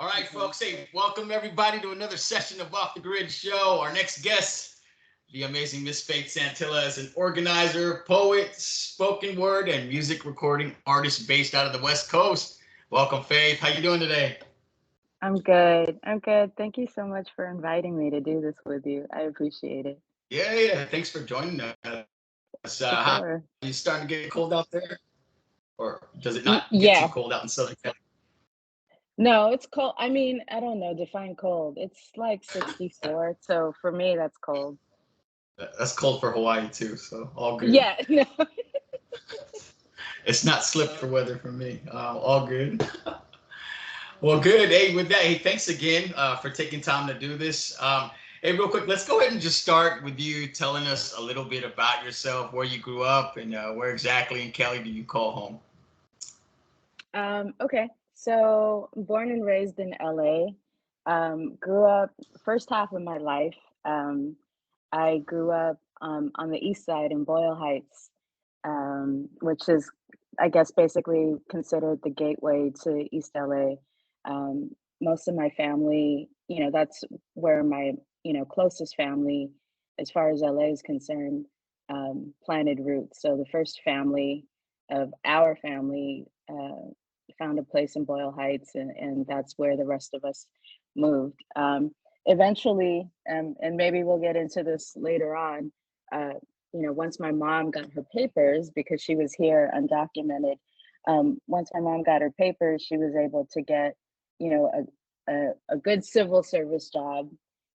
All right, Okay. folks. Hey, welcome everybody to another session of Off the Grid Show. Our next guest, the amazing Miss Faith Santilla, is an organizer, poet, spoken word, and music recording artist based out of the West Coast. Welcome, Faith. How you doing today? I'm good. I'm good. Thank you so much for inviting me to do this with you. I appreciate it. Yeah. Thanks for joining us. How For you sure. starting to get cold out there, or does it not get too cold Yeah. out in Southern California? No, it's cold. I mean, I don't know, define cold. It's like 64. So for me, that's cold. That's cold for Hawaii too, so all good. Yeah. No. It's not slip for weather for me. All good. Well, good. Hey, with that, hey, thanks again for taking time to do this. Hey, real quick, let's go ahead and just start with you telling us a little bit about yourself, where you grew up, and where exactly in Cali do you call home? Okay. So born and raised in LA. Grew up first half of my life. Um, I grew up on the east side in Boyle Heights, which is, I guess, basically considered the gateway to East LA. Most of my family, that's where my, closest family, as far as LA is concerned, planted roots. So the first family of our family found a place in Boyle Heights, and that's where the rest of us moved. Eventually, and maybe we'll get into this later on. Uh, once my mom got her papers, because she was here undocumented, once my mom got her papers, she was able to get, a good civil service job.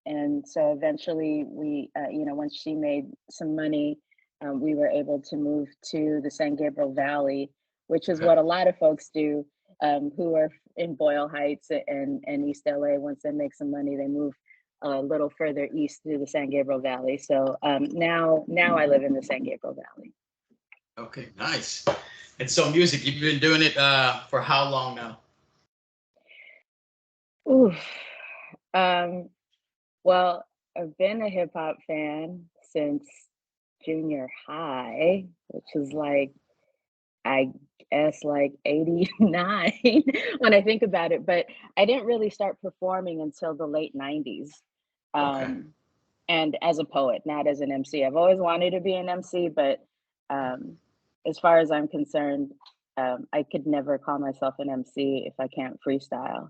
And so eventually once she made some money, we were able to move to the San Gabriel Valley, which is Okay. what a lot of folks do, who are in Boyle Heights and East LA. Once they make some money, they move a little further east through the San Gabriel Valley. So now I live in the San Gabriel Valley. Okay, nice. And so, music, you've been doing it for how long now? Oof. Um, well, I've been a hip hop fan since junior high, which is like, I guess, like 89 when I think about it. But I didn't really start performing until the late 90s. Okay. Um, and as a poet, not as an MC. I've always wanted to be an MC, but um, as far as I'm concerned, I could never call myself an MC if I can't freestyle.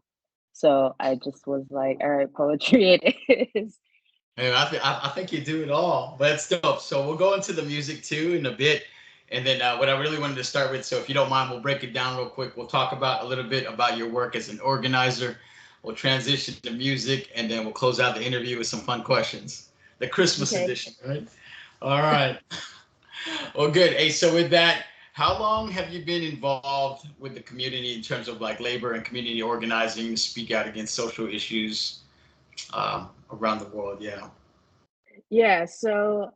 So I just was like, all right, poetry it is. And I think you do it all, but it's dope. So we'll go into the music too in a bit, and then what I really wanted to start with. So if you don't mind, we'll break it down real quick. We'll talk about a little bit about your work as an organizer. We'll transition to music, and then we'll close out the interview with some fun questions. The Christmas Okay. edition, right? All right. Well, good. Hey, so with that, how long have you been involved with the community in terms of like labor and community organizing to speak out against social issues around the world? Yeah. Yeah, so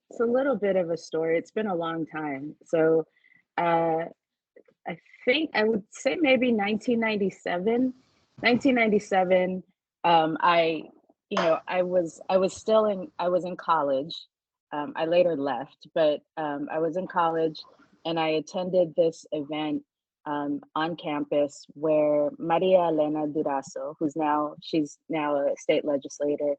it's a little bit of a story. It's been a long time. So uh, I think I would say maybe 1997. 1997, I was in college. I later left, but I was in college and I attended this event on campus where Maria Elena Durazo, she's now a state legislator.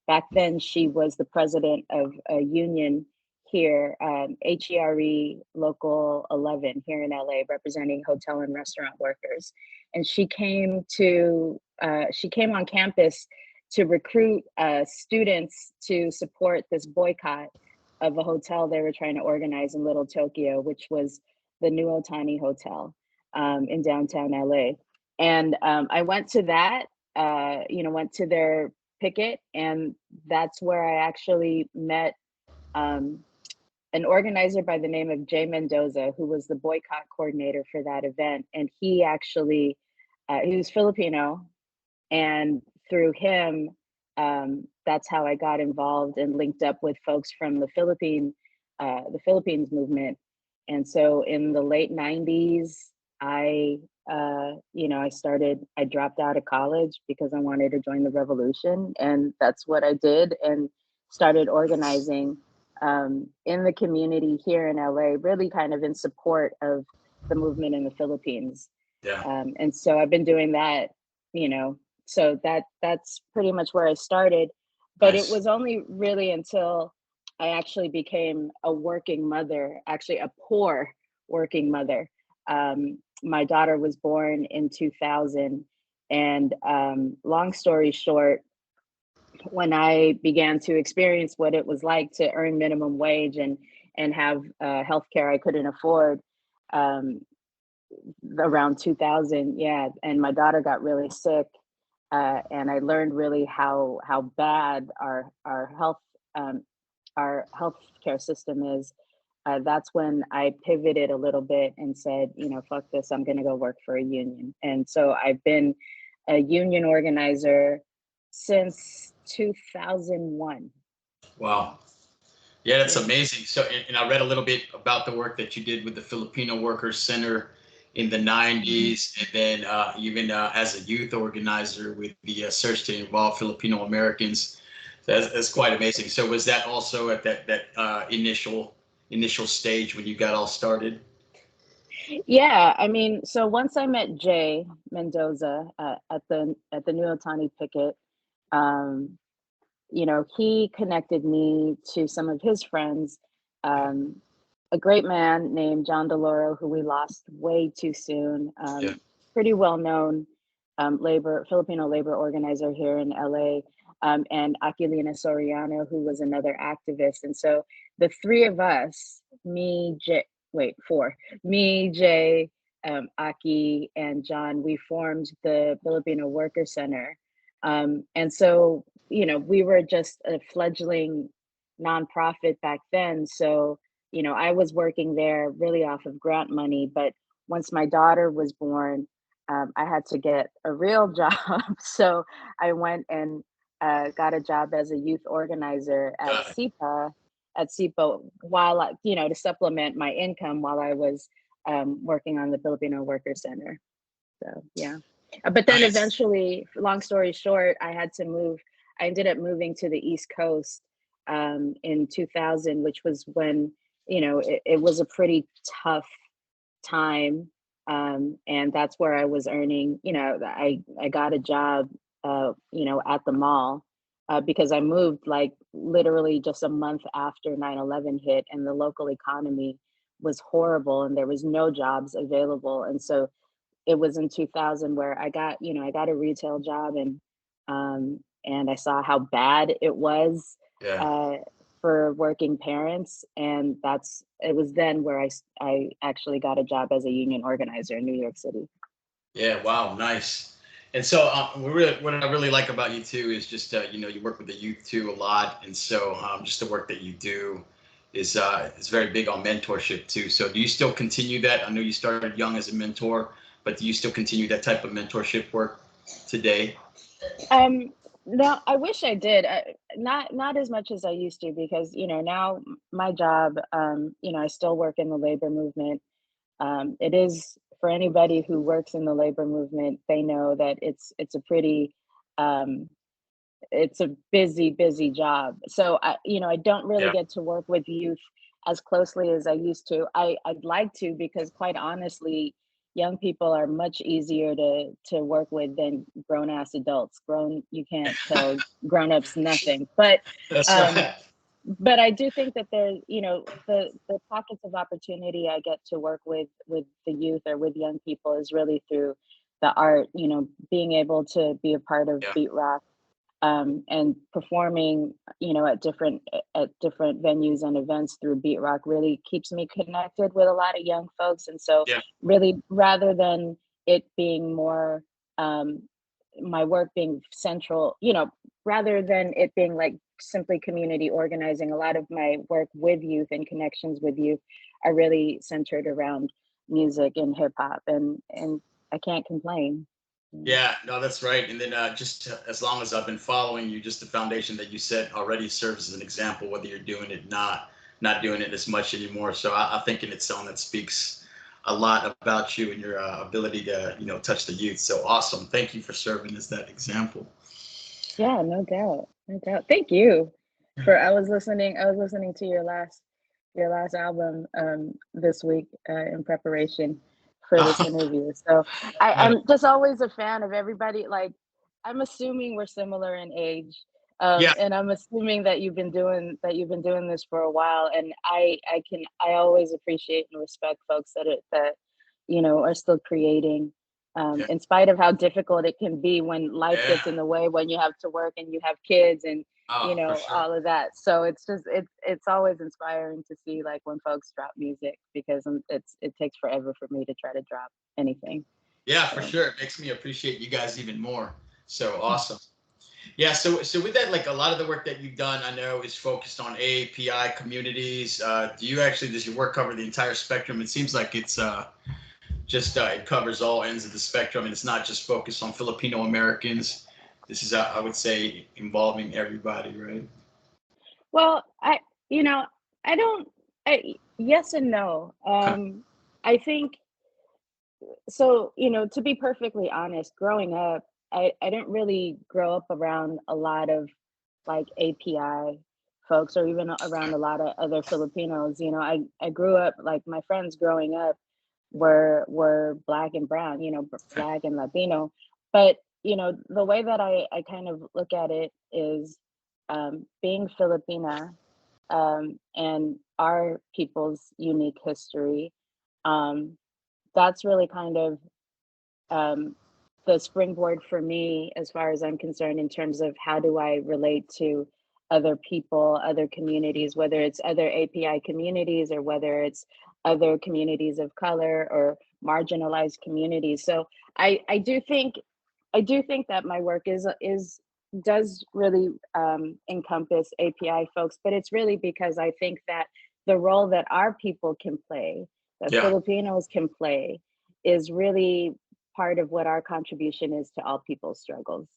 Back then, she was the president of a union here, HERE Local 11 here in LA, representing hotel and restaurant workers. And she came on campus to recruit students to support this boycott of a hotel they were trying to organize in Little Tokyo, which was the New Otani Hotel in downtown LA. And I went to that, went to their picket, and that's where I actually met um, an organizer by the name of Jay Mendoza, who was the boycott coordinator for that event. And he was Filipino, and through him, that's how I got involved and linked up with folks from the Philippines movement. And so in the late '90s, I dropped out of college because I wanted to join the revolution, and that's what I did, and started organizing in the community here in LA, really kind of in support of the movement in the Philippines. Yeah. And so I've been doing that so that's pretty much where I started. But it Nice. was only really until I actually became a working mother, actually a poor working mother. My daughter was born in 2000, and long story short, when I began to experience what it was like to earn minimum wage and have health care I couldn't afford, um, around 2000, yeah, and my daughter got really sick, and I learned really how bad um, our healthcare system is. That's when I pivoted a little bit and said, fuck this, I'm going to go work for a union. And so I've been a union organizer since 2001. Wow. Yeah, that's Yeah. amazing. So, and I read a little bit about the work that you did with the Filipino Workers Center in the Mhm. 90s, and then even as a youth organizer with the search to involve Filipino Americans. That's quite amazing. So, was that also at that initial stage when you got all started? Yeah, I mean, so once I met Jay Mendoza at the New Otani picket, um, he connected me to some of his friends. Um, a great man named John DeLoro, who we lost way too soon. Yeah. Pretty well known Filipino labor organizer here in LA, and Aquilina Soriano, who was another activist. And so the three of us, four, me, Jay, Aki, and John, we formed the Filipino Worker Center. And so, we were just a fledgling nonprofit back then. So, I was working there really off of grant money. But once my daughter was born, I had to get a real job. So I went and got a job as a youth organizer Got it. at SIPA while to supplement my income while I was working on the Filipino Worker Center. So yeah. But then Nice. eventually, long story short, I had to move. I ended up moving to the East Coast in 2000, which was when, it was a pretty tough time. And that's where I was earning, I got a job, at the mall because I moved like literally just a month after 9/11 hit, and the local economy was horrible and there was no jobs available. And so it was in 2000 where I got a retail job, and I saw how bad it was Yeah. uh, for working parents, and it was then where I actually got a job as a union organizer in New York City. Yeah, wow, nice. And so, what I really like about you too is just you work with the youth too a lot, and so just the work that you do is very big on mentorship too. So, do you still continue that? I know you started young as a mentor, but do you still continue that type of mentorship work today? Um, no, I wish I did. Not as much as I used to, because now my job, I still work in the labor movement. It is, for anybody who works in the labor movement, they know that um, it's a busy job. So I don't really Yeah, get to work with youth as closely as I used to. I'd like to, because quite honestly, young people are much easier to work with than grown ass adults. You can't tell grown ups nothing. that's Um, right. but I do think that there's, the pockets of opportunity I get to work with the youth or with young people is really through the art. Being able to be a part of Yeah, Beat Rock, and performing, at different venues and events through Beat Rock really keeps me connected with a lot of young folks. And so, yeah, really, rather than it being more, um, my work being central, rather than it being like simply community organizing, a lot of my work with youth and connections with youth are really centered around music and hip hop, and I can't complain. Yeah. yeah. No, that's right. And then just as long as I've been following you, just the foundation that you set already serves as an example, whether you're doing it not doing it as much anymore. So I think in itself that speaks a lot about you and your ability to touch the youth. So awesome. Thank you for serving as that example. Yeah, no doubt. No doubt. Thank you for I was listening to your last album this week in preparation for this interview. So No, I'm just always a fan of everybody. Like, I'm assuming we're similar in age. yeah, And I'm assuming that you've been doing this for a while. And I always appreciate and respect folks that are still creating, yeah, in spite of how difficult it can be when life yeah. gets in the way, when you have to work and you have kids and Oh, for sure. all of that. So it's always inspiring to see like when folks drop music, because it takes forever for me to try to drop anything. Yeah, for So sure. It makes me appreciate you guys even more. So awesome. Yeah, so with that, like a lot of the work that you've done, I know is focused on API communities. Does your work cover the entire spectrum? It seems like it's just it covers all ends of the spectrum, and it's not just focused on Filipino Americans. This is, I would say, involving everybody, right? well, you know I don't yes and no. Okay. I think so. To be perfectly honest, growing up, I didn't really grow up around a lot of like API folks, or even around a lot of other Filipinos. I grew up, like, my friends growing up were black and brown, black and Latino. But the way that I kind of look at it is, being Filipina, and our people's unique history. Um, that's really kind of, um, the springboard for me, as far as I'm concerned, in terms of how do I relate to other people, other communities, whether it's other API communities or whether it's other communities of color or marginalized communities. So I do think that my work is does really, encompass API folks, but it's really because I think that the role that our people can play, that Yeah, Filipinos can play, is really part of what our contribution is to all people's struggles.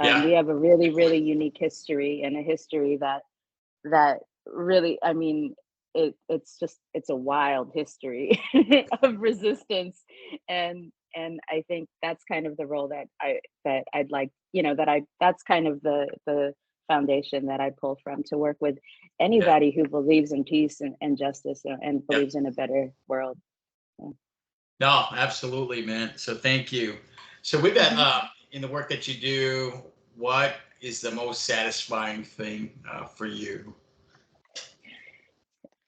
yeah, We have a really, really unique history, and a history that really, I mean, it's a wild history of resistance. And I think that's kind of the role that I'd like, that's kind of the foundation that I pull from, to work with yeah, anybody who believes in peace and justice, and yeah. believes in a better world. Yeah. No, absolutely, man. So thank you. So with that, Mhm. in the work that you do, what is the most satisfying thing for you?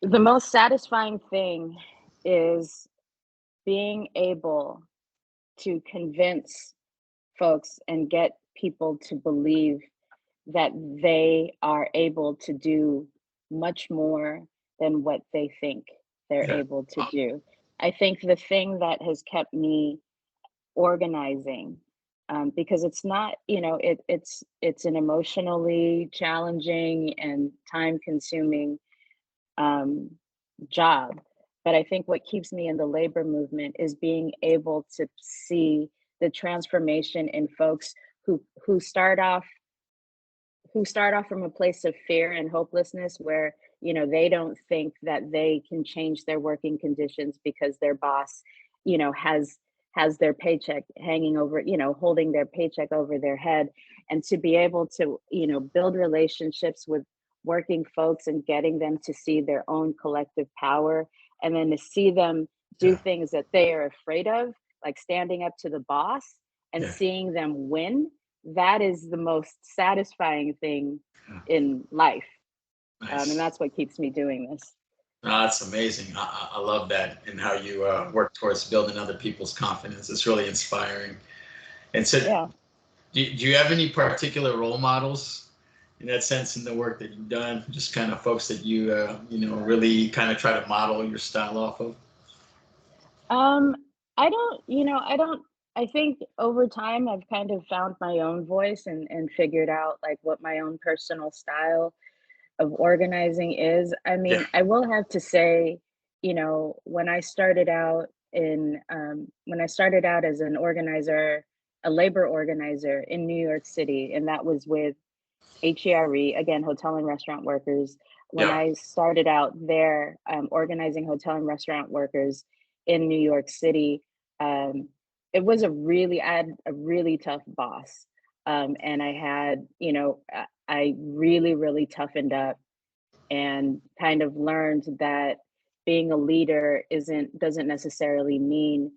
The most satisfying thing is being able to convince folks and get people to believe that they are able to do much more than what they think they're Yeah. able to do. I think the thing that has kept me organizing, because it's not, it's an emotionally challenging and time consuming, um, job. But I think what keeps me in the labor movement is being able to see the transformation in folks who start off from a place of fear and hopelessness, where they don't think that they can change their working conditions because their boss has their paycheck hanging over, holding their paycheck over their head. And to be able to build relationships with working folks and getting them to see their own collective power, and then to see them do Yeah. things that they are afraid of, like standing up to the boss, and Yeah. seeing them win, that is the most satisfying thing Yeah. in life. And Nice. that's what keeps me doing this. No, that's amazing. I love that and how you work towards building other people's confidence. It's really inspiring. And so, Yeah. do you have any particular role models in that sense in the work that you've done? Just kind of folks that you really kind of try to model your style off of? Um, I don't, I think over time I've kind of found my own voice, and figured out like what my own personal style of organizing is. I Yeah. mean, I will have to say, when I started out as an organizer, a labor organizer in New York City, and that was with HERE, again, hotel and restaurant workers. When Yeah. I started out there, organizing hotel and restaurant workers in New York City, um, I had a really tough boss. And I had, I really, really toughened up, and kind of learned that being a leader doesn't necessarily mean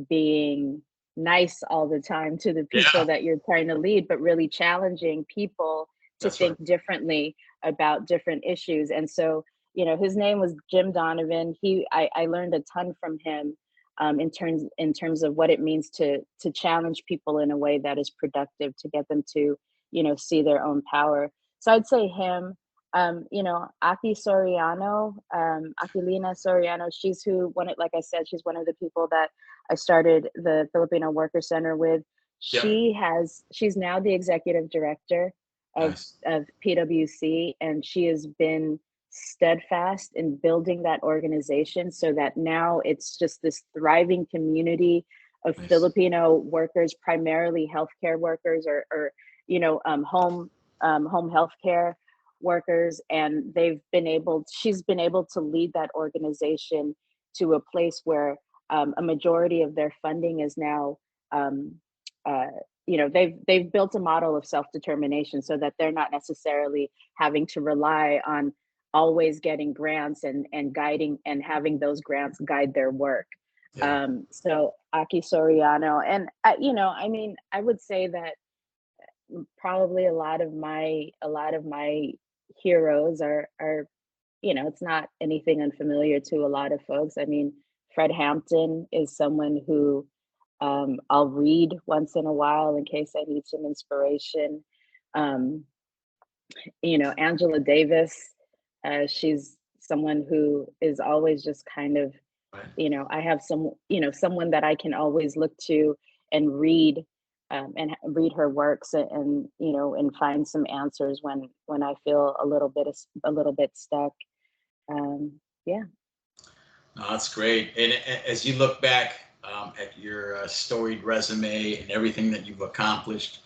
being nice all the time to the people Yeah, that you're trying to lead, but really challenging people to that's right. think differently about different issues. And so, his name was Jim Donovan. I learned a ton from him, in terms of what it means to challenge people in a way that is productive to get them to, see their own power. So I'd say him. Aki Soriano, Aquilina Soriano, she's who one of, like I said, she's one of the people that I started the Filipino Worker Center with. Yep. She's now the executive director of Nice. PwC, and she has been steadfast in building that organization so that now it's just this thriving community of Nice. Filipino workers, primarily healthcare workers, or home healthcare workers, and she's been able to lead that organization to a place where a majority of their funding is now, um, uh, they've built a model of self-determination so that they're not necessarily having to rely on always getting grants and guiding and having those grants guide their work. Yeah. So Aki Soriano, and I mean, I would say that probably a lot of my heroes are, it's not anything unfamiliar to a lot of folks. I mean, Fred Hampton is someone who, I'll read once in a while in case I need some inspiration. Um, Angela Davis, she's someone who is always just kind of, Right. I have someone that I can always look to and read, read her works, and find some answers when I feel a little bit stuck. Yeah. No, that's great. And as you look back at your storied resume and everything that you've accomplished,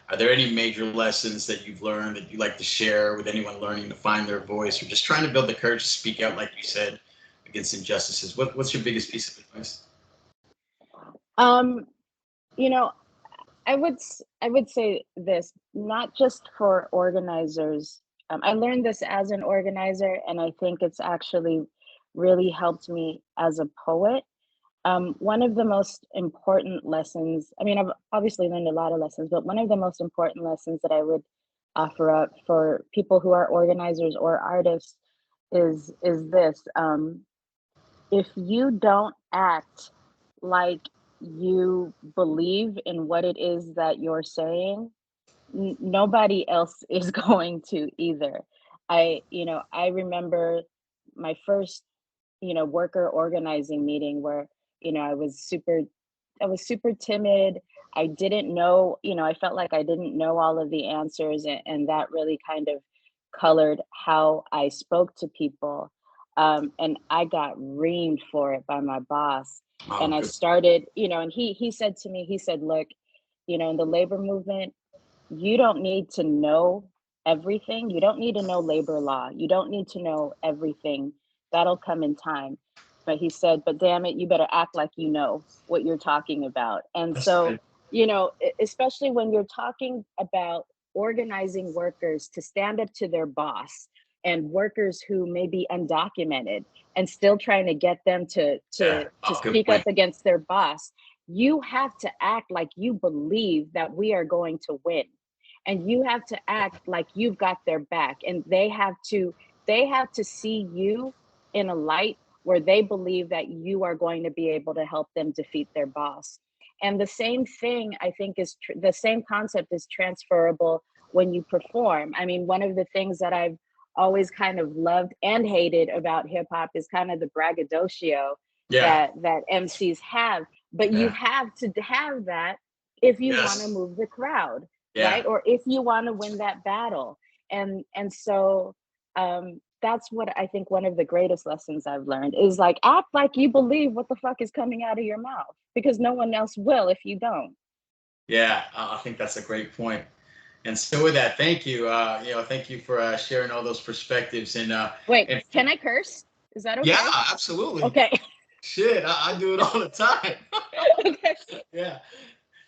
are there any major lessons that you've learned that you'd like to share with anyone learning to find their voice or just trying to build the courage to speak out, like you said, against injustices? What's your biggest piece of advice? Um, you know, I would say this, not just for organizers. I learned this as an organizer, and I think it's actually really helped me as a poet. One of the most important lessons, I mean, I've obviously learned a lot of lessons, but one of the most important lessons that I would offer up for people who are organizers or artists is this. If you don't act like you believe in what it is that you're saying, nobody else is going to either. I remember my first, worker organizing meeting where, I was super timid. I didn't know, I felt like I didn't know all of the answers, and that really kind of colored how I spoke to people. And I got reamed for it by my boss. And Oh, I good. started, and he said to me, he said, look, in the labor movement, you don't need to know everything. You don't need to know labor law. You don't need to know everything. That'll come in time. But he said, but damn it, you better act like you know what you're talking about. And That's so, right. especially when you're talking about organizing workers to stand up to their boss, and workers who may be undocumented and still trying to get them to Yeah. to to Oh, good speak up point. against their boss, you have to act like you believe that we are going to win, and you have to act like you've got their back, and they have to see you in a light where they believe that you are going to be able to help them defeat their boss. And the same thing, I think, the same concept is transferable when you perform. I mean, one of the things that I've always kind of loved and hated about hip hop is kind of the braggadocio Yeah. that MCs have, but you Yeah. have to have that if you want to Yes. move the crowd, Yeah. right? Or if you want to win that battle. And so, that's what I think one of the greatest lessons I've learned is, like, act like you believe what the fuck is coming out of your mouth, because no one else will if you don't. Yeah. I think that's a great point. And so with that, thank you. Thank you for sharing all those perspectives. Wait, And can I curse? Is that yeah, okay? absolutely. Okay. Shit, I do it all the time. Okay. Yeah,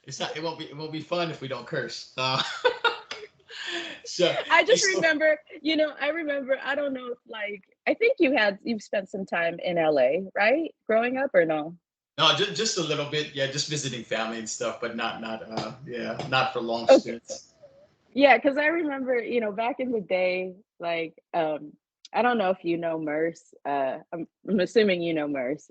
it's not. It won't be fun if we don't curse. So, I hey, just so remember, I don't know if, like, I think you've spent some time in LA, right? Growing up, or no? No, just a little bit. Yeah, just visiting family and stuff, but yeah, not for long Okay. stints. Yeah, because I remember, back in the day, like, I don't know if you know Merce. I'm assuming you know Merce.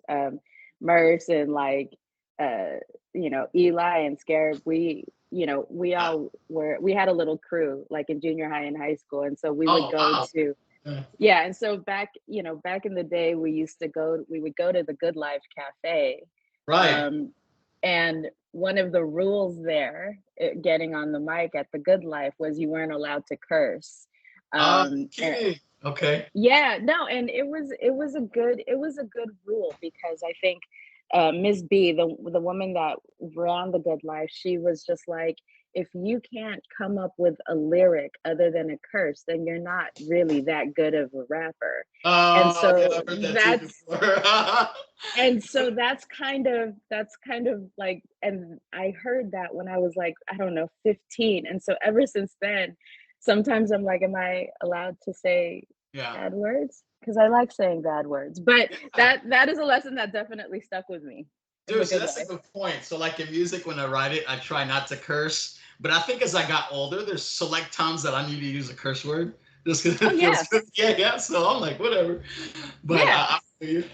Merce and like, uh, Eli and Scarab. We Uh, we had a little crew like in junior high and high school, and so we would oh go wow. to, Yeah. yeah, and so back in the day, we would go to the Good Life Cafe, Right. um, and one of the rules there, getting on the mic at the Good Life, was you weren't allowed to curse. And Okay. Okay. yeah, no, and it was a good rule because I think Miss B, the woman that ran the Good Life, she was just like, if you can't come up with a lyric other than a curse, then you're not really that good of a rapper. And Oh yeah, so I've heard that too that's before. that's kind of like, and I heard that when I was like, I don't know, 15. And so ever since then, sometimes I'm like, am I allowed to say Yeah. bad words? Because I like saying bad words. But Yeah. that is a lesson that definitely stuck with me in Dude, the so Good that's a Life. good point. So like in music, when I write it, I try not to curse. But I think as I got older, there's select times that I need to use a curse word just because Oh it feels yeah. good. Yeah, yeah. So I'm like, whatever. But Yeah. I feel you.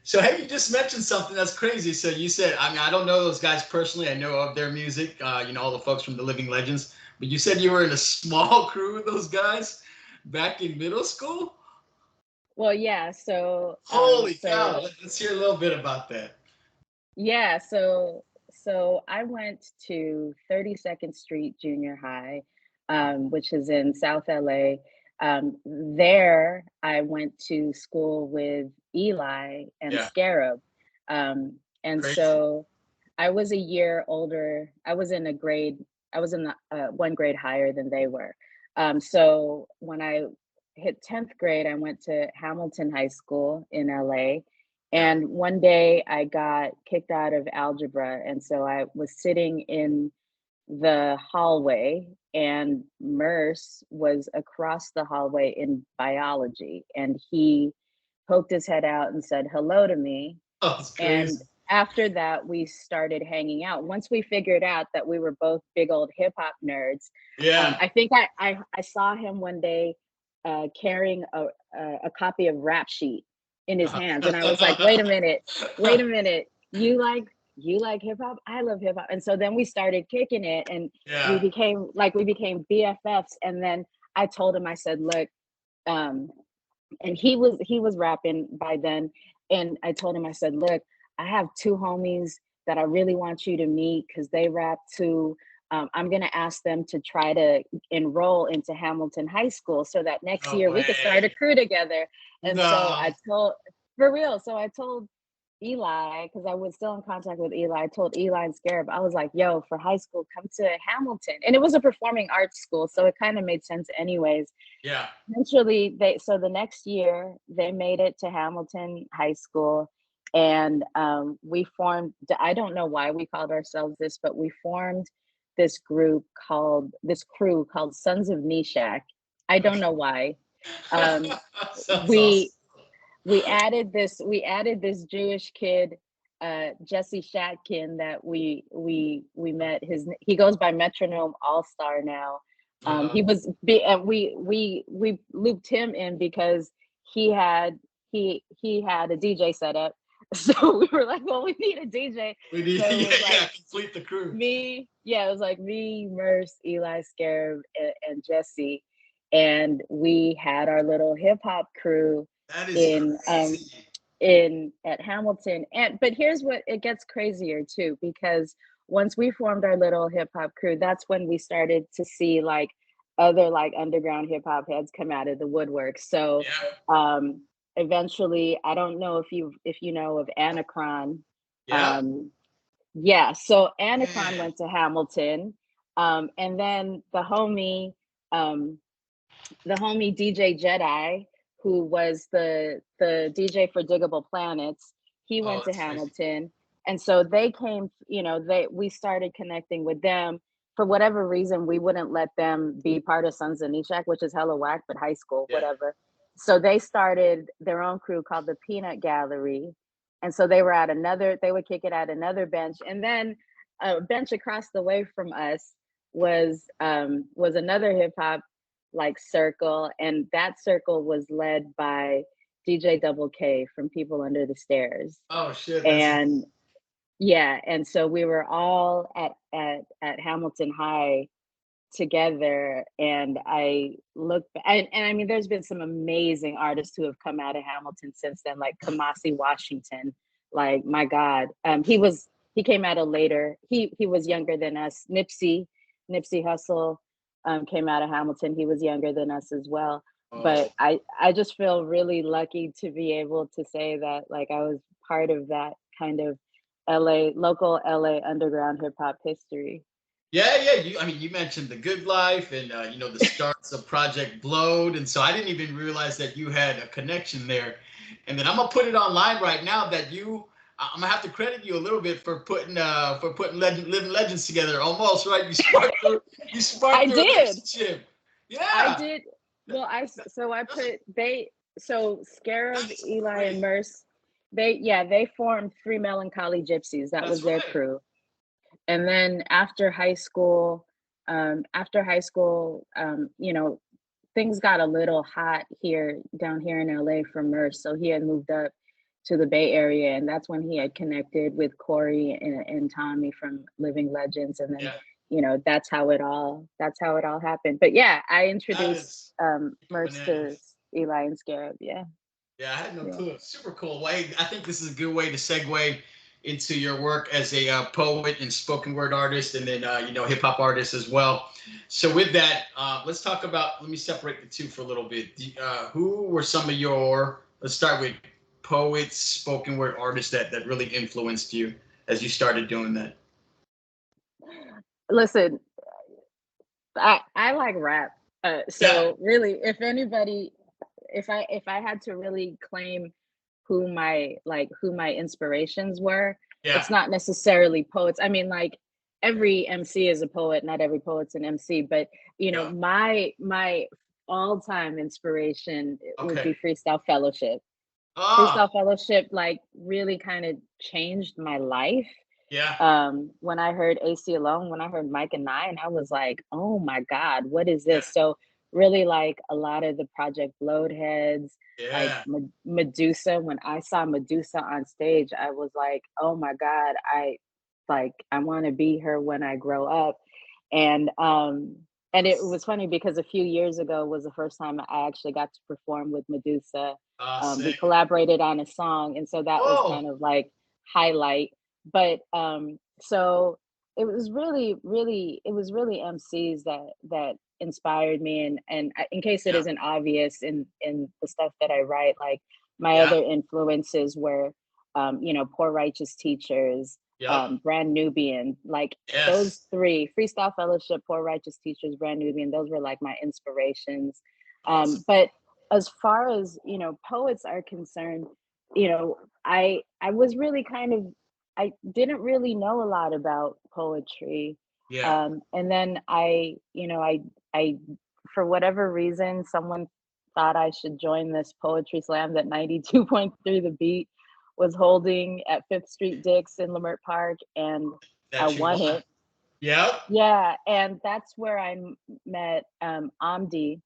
So hey, you just mentioned something that's crazy. So you said, I mean, I don't know those guys personally. I know of their music. All the folks from the Living Legends. But you said you were in a small crew with those guys back in middle school. Well, yeah. So Holy cow! Let's hear a little bit about that. yeah, I went to 32nd Street Junior High, which is in South LA. There, I went to school with Eli and Yeah, Scarab. And crazy. so I was a year older. I was in the one grade higher than they were. So when I hit 10th grade, I went to Hamilton High School in LA, Yeah. and one day I got kicked out of algebra. And so I was sitting in the hallway, and Merce was across the hallway in biology. And he poked his head out and said hello to me. Oh, it's And crazy. after that, we started hanging out. Once we figured out that we were both big old hip hop nerds, Yeah. I think I saw him one day carrying a copy of Rap Sheet in his hands, and I was like, wait a minute, you like hip hop? I love hip hop, and so then we started kicking it, and Yeah. we became BFFs. And then I told him, I said, look, um, and he was rapping by then, and I told him, I said, look, I have two homies that I really want you to meet because they rap too. I'm going to ask them to try to enroll into Hamilton High School so that next No year we could start a way. crew together. And so No. I told, for real, so I told Eli, because I was still in contact with Eli. I told Eli and Scarab, I was like, yo, for high school, come to Hamilton. And it was a performing arts school, so it kind of made sense anyways. Yeah. Eventually, so the next year they made it to Hamilton High School, and we formed. I don't know why we called ourselves this, but we formed this crew called Sons of Neshach. I don't Okay. know why. Um, Sounds awesome. we we added this Jewish kid, Jesse Shatkin, that we met. He goes by Metronome All Star now. Uh-huh. And we looped him in because he had he had a DJ setup. So we were like, well, we need a DJ. We need, So it yeah, was yeah, like complete the crew. it was like me, Merce, Eli Scarab, and Jesse, and we had our little hip hop crew That is in crazy. at Hamilton. And but here's what, it gets crazier too, because once we formed our little hip hop crew, that's when we started to see like other like underground hip hop heads come out of the woodwork. So Yeah. um eventually, I don't know if you know of Anacron. Yeah. Um yeah, so Anacron Man. went to Hamilton. And then um the homie DJ Jedi, who was the DJ for Diggable Planets, he Oh, went to that's crazy. Hamilton. And so they came, we started connecting with them. For whatever reason, we wouldn't let them be part of Sons of Neshach, which is hella whack, but high school, Yeah. whatever. So they started their own crew called the Peanut Gallery. And so they would kick it at another bench. And then a bench across the way from us was another hip hop like circle. And that circle was led by DJ Double K from People Under the Stairs. Oh shit, that's And yeah, and so we were all at Hamilton High together, and I look and I mean there's been some amazing artists who have come out of Hamilton since then, like Kamasi Washington. Like my God. He came out of later. He was younger than us. Nipsey Hussle came out of Hamilton. He was younger than us as well. But oh I just feel really lucky to be able to say that like I was part of that kind of local LA underground hip hop history. yeah, yeah. I mean, you mentioned the Good Life and the starts of Project Blowed, and so I didn't even realize that you had a connection there. And then I'm gonna put it online right now that I'm gonna have to credit you a little bit for putting living legends together. Almost right. You I sparked the did. relationship. I Yeah, did. Well, I that's put they so Scarab, that's Eli, and great. Merce. They formed Three Melancholy Gypsies. That That's was their right. crew. And then after high school, things got a little hot down here in LA for Merce. So he had moved up to the Bay Area, and that's when he had connected with Corey and Tommy from Living Legends. And then, Yeah, that's how it all happened. But yeah, I that introduced is Merce to bananas. Eli and Scarab. Yeah, Yeah, I had no yeah. clue. Super cool. Well, hey, I think this is a good way to segue into your work as a poet and spoken word artist, and then hip hop artist as well. So with that, let's talk about. Let me separate the two for a little bit. Who were some of your? Let's start with poets, spoken word artists that really influenced you as you started doing that. Listen, I like rap. Yeah, So really, if I had to really claim who my inspirations were, yeah. it's not necessarily poets. I mean, like every MC is a poet, not every poet's an MC, but Yeah. my all-time inspiration would Okay. be Freestyle Fellowship. Ah, Freestyle Fellowship like really kind of changed my life. yeah, When I heard AC Alone, when I heard Mike and Nine, I was like, oh my God, what is yeah, this? So really like a lot of the Project Blowed heads, like yeah. Medusa. When I saw Medusa on stage, I was like, oh my God, I want to be her when I grow up. And it was funny because a few years ago was the first time I actually got to perform with Medusa. We Sick. collaborated on a song, and so that was Whoa. kind of like highlight. But so it was really MCs that inspired me. And in case it Yeah, isn't obvious in the stuff that I write, like my yeah. other influences were Poor Righteous Teachers, Yep. Brand Nubian, like those Yes. three, Freestyle Fellowship, Poor Righteous Teachers, Brand Nubian, those were like my inspirations. Awesome. But as far as poets are concerned, I was really kind of, I didn't really know a lot about poetry. Yeah. And then I for whatever reason someone thought I should join this poetry slam that 92.3 The Beat was holding at Fifth Street Dix in Lamert Park, and I That you won want. it. Yep. Yeah, and that's where met Amdi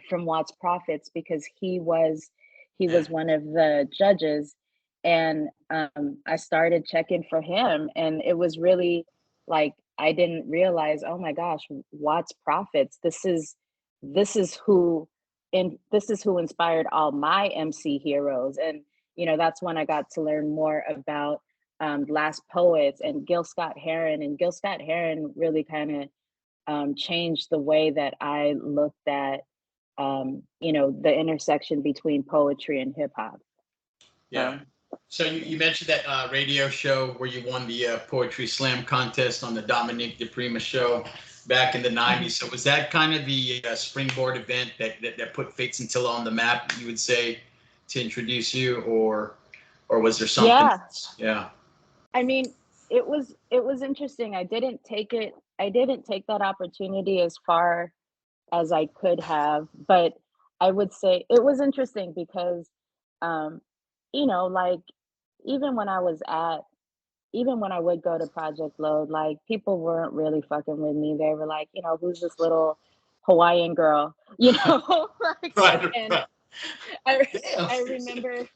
from Watts Profits, because he Yeah. was one of the judges. And I started checking for him, and it was really like I didn't realize, oh my gosh, Watts Profits, this is who inspired all my MC heroes. And that's when I got to learn more about Last Poets and Gil Scott Heron. And Gil Scott Heron really kind of changed the way that I looked at the intersection between poetry and hip hop. Yeah. So So you yeah. mentioned that radio show where you won the poetry slam contest on the Dominique DePrima show back in the Mhm. '90s. So was that kind of the springboard event that put Fate Santilla on the map? You would say to introduce you, or was there something Yeah. else? Yeah. I mean, it was interesting. I didn't take that opportunity as far as I could have, but I would say it was interesting because um, like even when I was at even when I would go to Project Load, like people weren't really fucking with me. They were like, who's this little Hawaiian girl, like, Right, and right. I Damn. I remember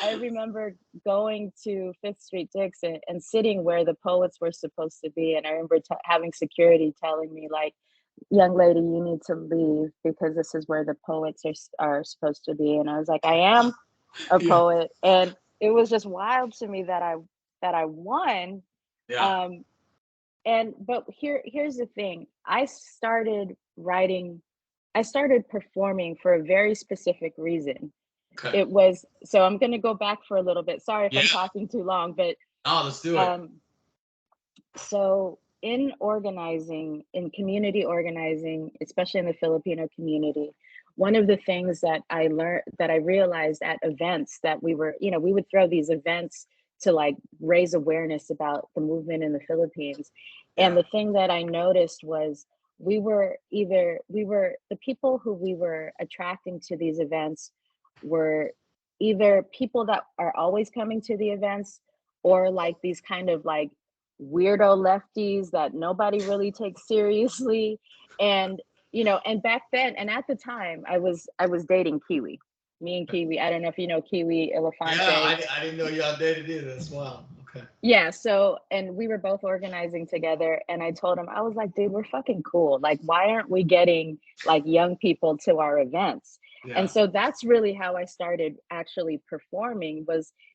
I remember going to Fifth Street Dixon and sitting where the poets were supposed to be, and I remember having security telling me like, "Young lady, you need to leave because this is where the poets are supposed to be." And I was like, "I am a Yeah, poet," and it was just wild to me that I won. yeah. Um, and but here's the thing: I started performing for a very specific reason. Okay. It was so I'm gonna go back for a little bit. Sorry if Yeah. I'm talking too long, but Oh, let's do it. um, so in community organizing, especially in the Filipino community, one of the things that I realized at events that we would throw these events to like raise awareness about the movement in the Philippines. And Yeah. the thing that I noticed was the people who we were attracting to these events were either people that are always coming to the events, or like these kind of like weirdo lefties that nobody really takes seriously. And and back then and at the time I was dating Kiwi. Me and Kiwi, I don't know if you know Kiwi Yeah, Elefante. I didn't know y'all dated either. That's wild. Okay. Yeah, so and we were both organizing together, and I told him, I was like, dude, we're fucking cool. Like, why aren't we getting like young people to our events? And Yeah. so that's really how I started actually performing.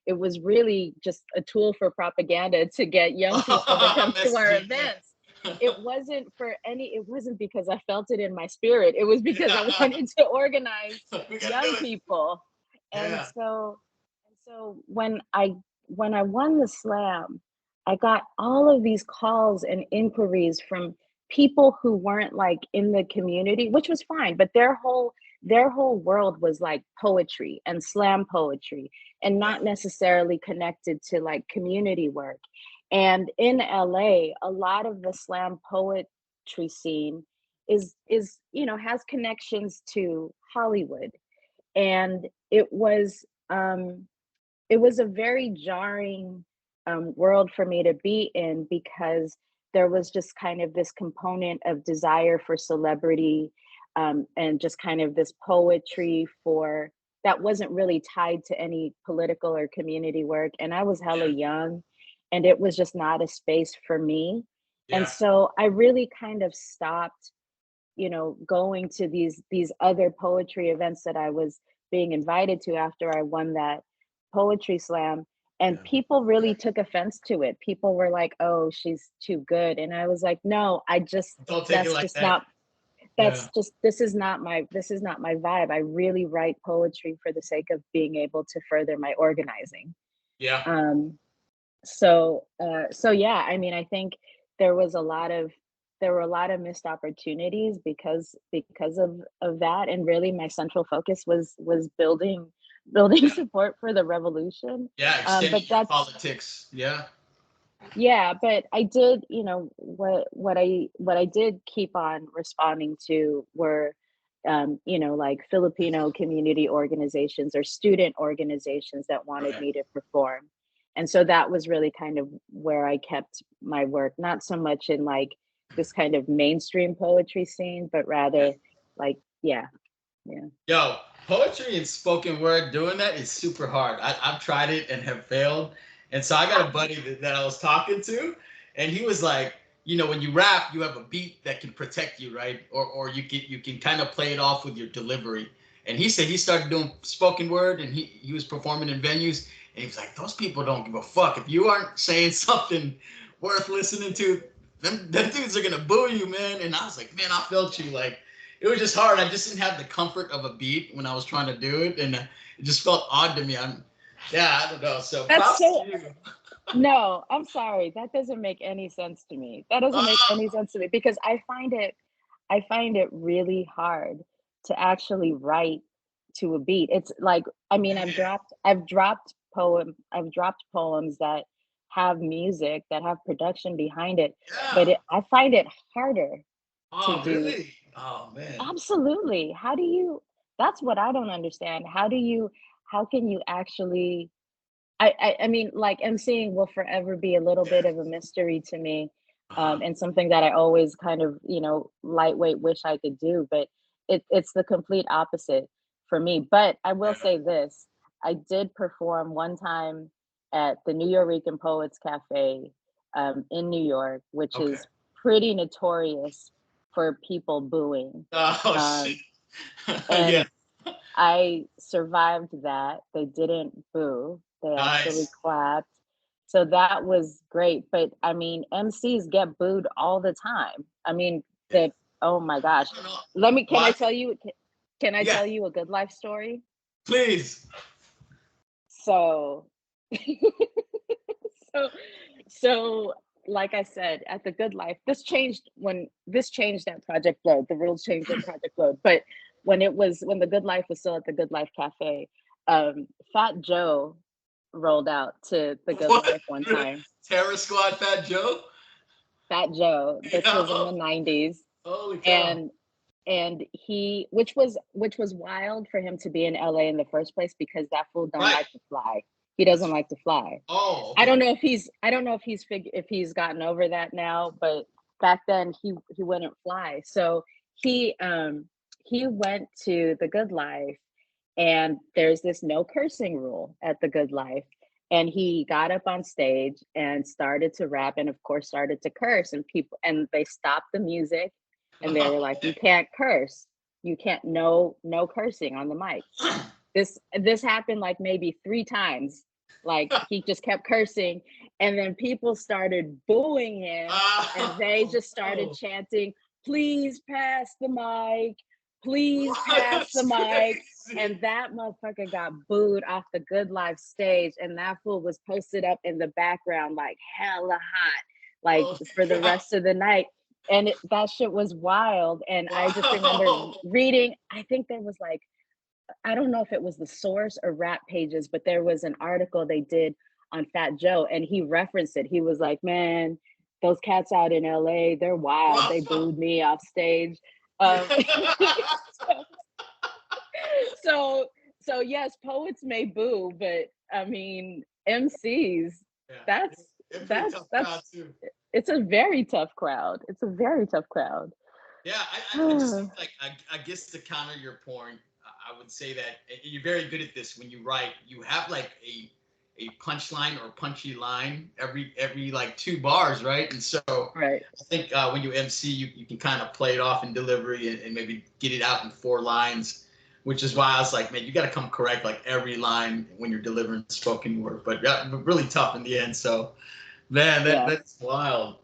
It was really just a tool for propaganda to get young people to come to our Messaging. events. Yeah. It wasn't because I felt it in my spirit. It was because I Yeah. wanted to organize We gotta do young it. people. And Yeah. so when I won the slam, I got all of these calls and inquiries from people who weren't like in the community, which was fine, but their whole world was like poetry and slam poetry and Yeah. not necessarily connected to like community work. And in LA, a lot of the slam poetry scene has connections to Hollywood. And it was a very jarring world for me to be in, because there was just kind of this component of desire for celebrity, and just kind of this poetry for that wasn't really tied to any political or community work. And I was hella Yeah. young, and it was just not a space for me. And Yeah. so I really kind of stopped going to these other poetry events that I was being invited to after I won that poetry slam. And Yeah. people really took offense to it. People were like, "Oh, she's too good." And I was like, "No, Don't take it that's like just that. not Yeah. this is not my vibe. I really write poetry for the sake of being able to further my organizing." Yeah. Um, so yeah, I mean, I think there was a lot of there were a lot of missed opportunities because of that. And really my central focus was building Yeah. support for the revolution. Yeah. Extending But your that's politics. Yeah. Yeah, but I did, what I did keep on responding to were, like Filipino community organizations or student organizations that wanted Right. me to perform. And so that was really kind of where I kept my work, not so much in like this kind of mainstream poetry scene, but Yeah. rather like, yeah, yeah. Yo, poetry and spoken word, doing that is super hard. I've tried it and have failed. And so I got a buddy that I was talking to, and he was like, when you rap, you have a beat that can protect you, right? Or you can kind of play it off with your delivery. And he said he started doing spoken word, and he was performing in venues, and he was like, those people don't give a fuck. If you aren't saying something worth listening to, them dudes are gonna boo you, man. And I was like, man, I felt you. Like, it was just hard. I just didn't have the comfort of a beat when I was trying to do it, and it just felt odd to me. Yeah, I don't know. So That's props to so you. No, I'm sorry. That doesn't make any sense to me. That doesn't make Ah, any sense to me because I find it really hard to actually write to a beat. It's like, I mean, man, I've dropped poems that have music, that have production behind it, but yeah. I find it harder to Oh, do. really? Oh, man. Absolutely. That's what I don't understand. How can you actually I mean, like, emceeing will forever be a little bit of a mystery to me, Uh-huh. and something that I always kind of, lightweight wish I could do, but it's the complete opposite for me. But I will Yeah. say this, I did perform one time at the New Yorican Poets Cafe, in New York, which Okay. is pretty notorious for people booing. Oh shit. Um, Yeah. and I survived that. They didn't boo. They actually Nice. clapped. So that was great. But I mean, MCs get booed all the time. I mean, Yeah. the oh my gosh. I don't know. Can I Why? tell you can I Yeah. tell you a good life story? Please. So so so like I said, at the Good Life, this changed at Project Load. The rules changed at Project Load. But when the Good Life was still at the Good Life Cafe, Fat Joe rolled out to the Good What? Life one time. Terror Squad, Fat Joe. Fat Joe, this was in Yo, the 90s. holy cow. And he which was wild for him to be in LA in the first place because that fool don't Right. like to fly. He doesn't like to fly. Oh, I don't okay. know if he's gotten over that now, but back then he wouldn't fly. So he went to the Good Life, and there's this no cursing rule at the Good Life. And he got up on stage and started to rap, and of course started to curse, and they stopped the music, and they were like, "You can't curse. You can't, no cursing on the mic." This happened like maybe 3 times. Like, he just kept cursing, and then people started booing him, and they Oh, just started no. chanting, "Please pass the mic, please What? pass the That's mic." crazy. And that motherfucker got booed off the Good Life stage, and that fool was posted up in the background like hella hot, like, Holy for the cow. rest of the night. And that shit was wild. And I just remember Wow. reading, I think there was like, I don't know if it was the Source or Rap Pages, but there was an article they did on Fat Joe, and he referenced it. He was like, "Man, those cats out in LA, they're wild. They Wow. booed me off stage." Um, so, so, so yes, poets may boo, but I mean, MCs, Yeah. that's It's a pretty that's tough crowd that's too. it's a very tough crowd. It's a very tough crowd. Yeah, I just think like I guess to counter your point, I would say that you're very good at this when you write. You have like a punchline or punchy line every like 2 bars, right? And so Right. I think when you MC, you can kind of play it off in delivery and maybe get it out in 4 lines, which is why I was like, man, you got to come correct like every line when you're delivering spoken word. But yeah, but really tough in the end. So man, Yeah. that's wild.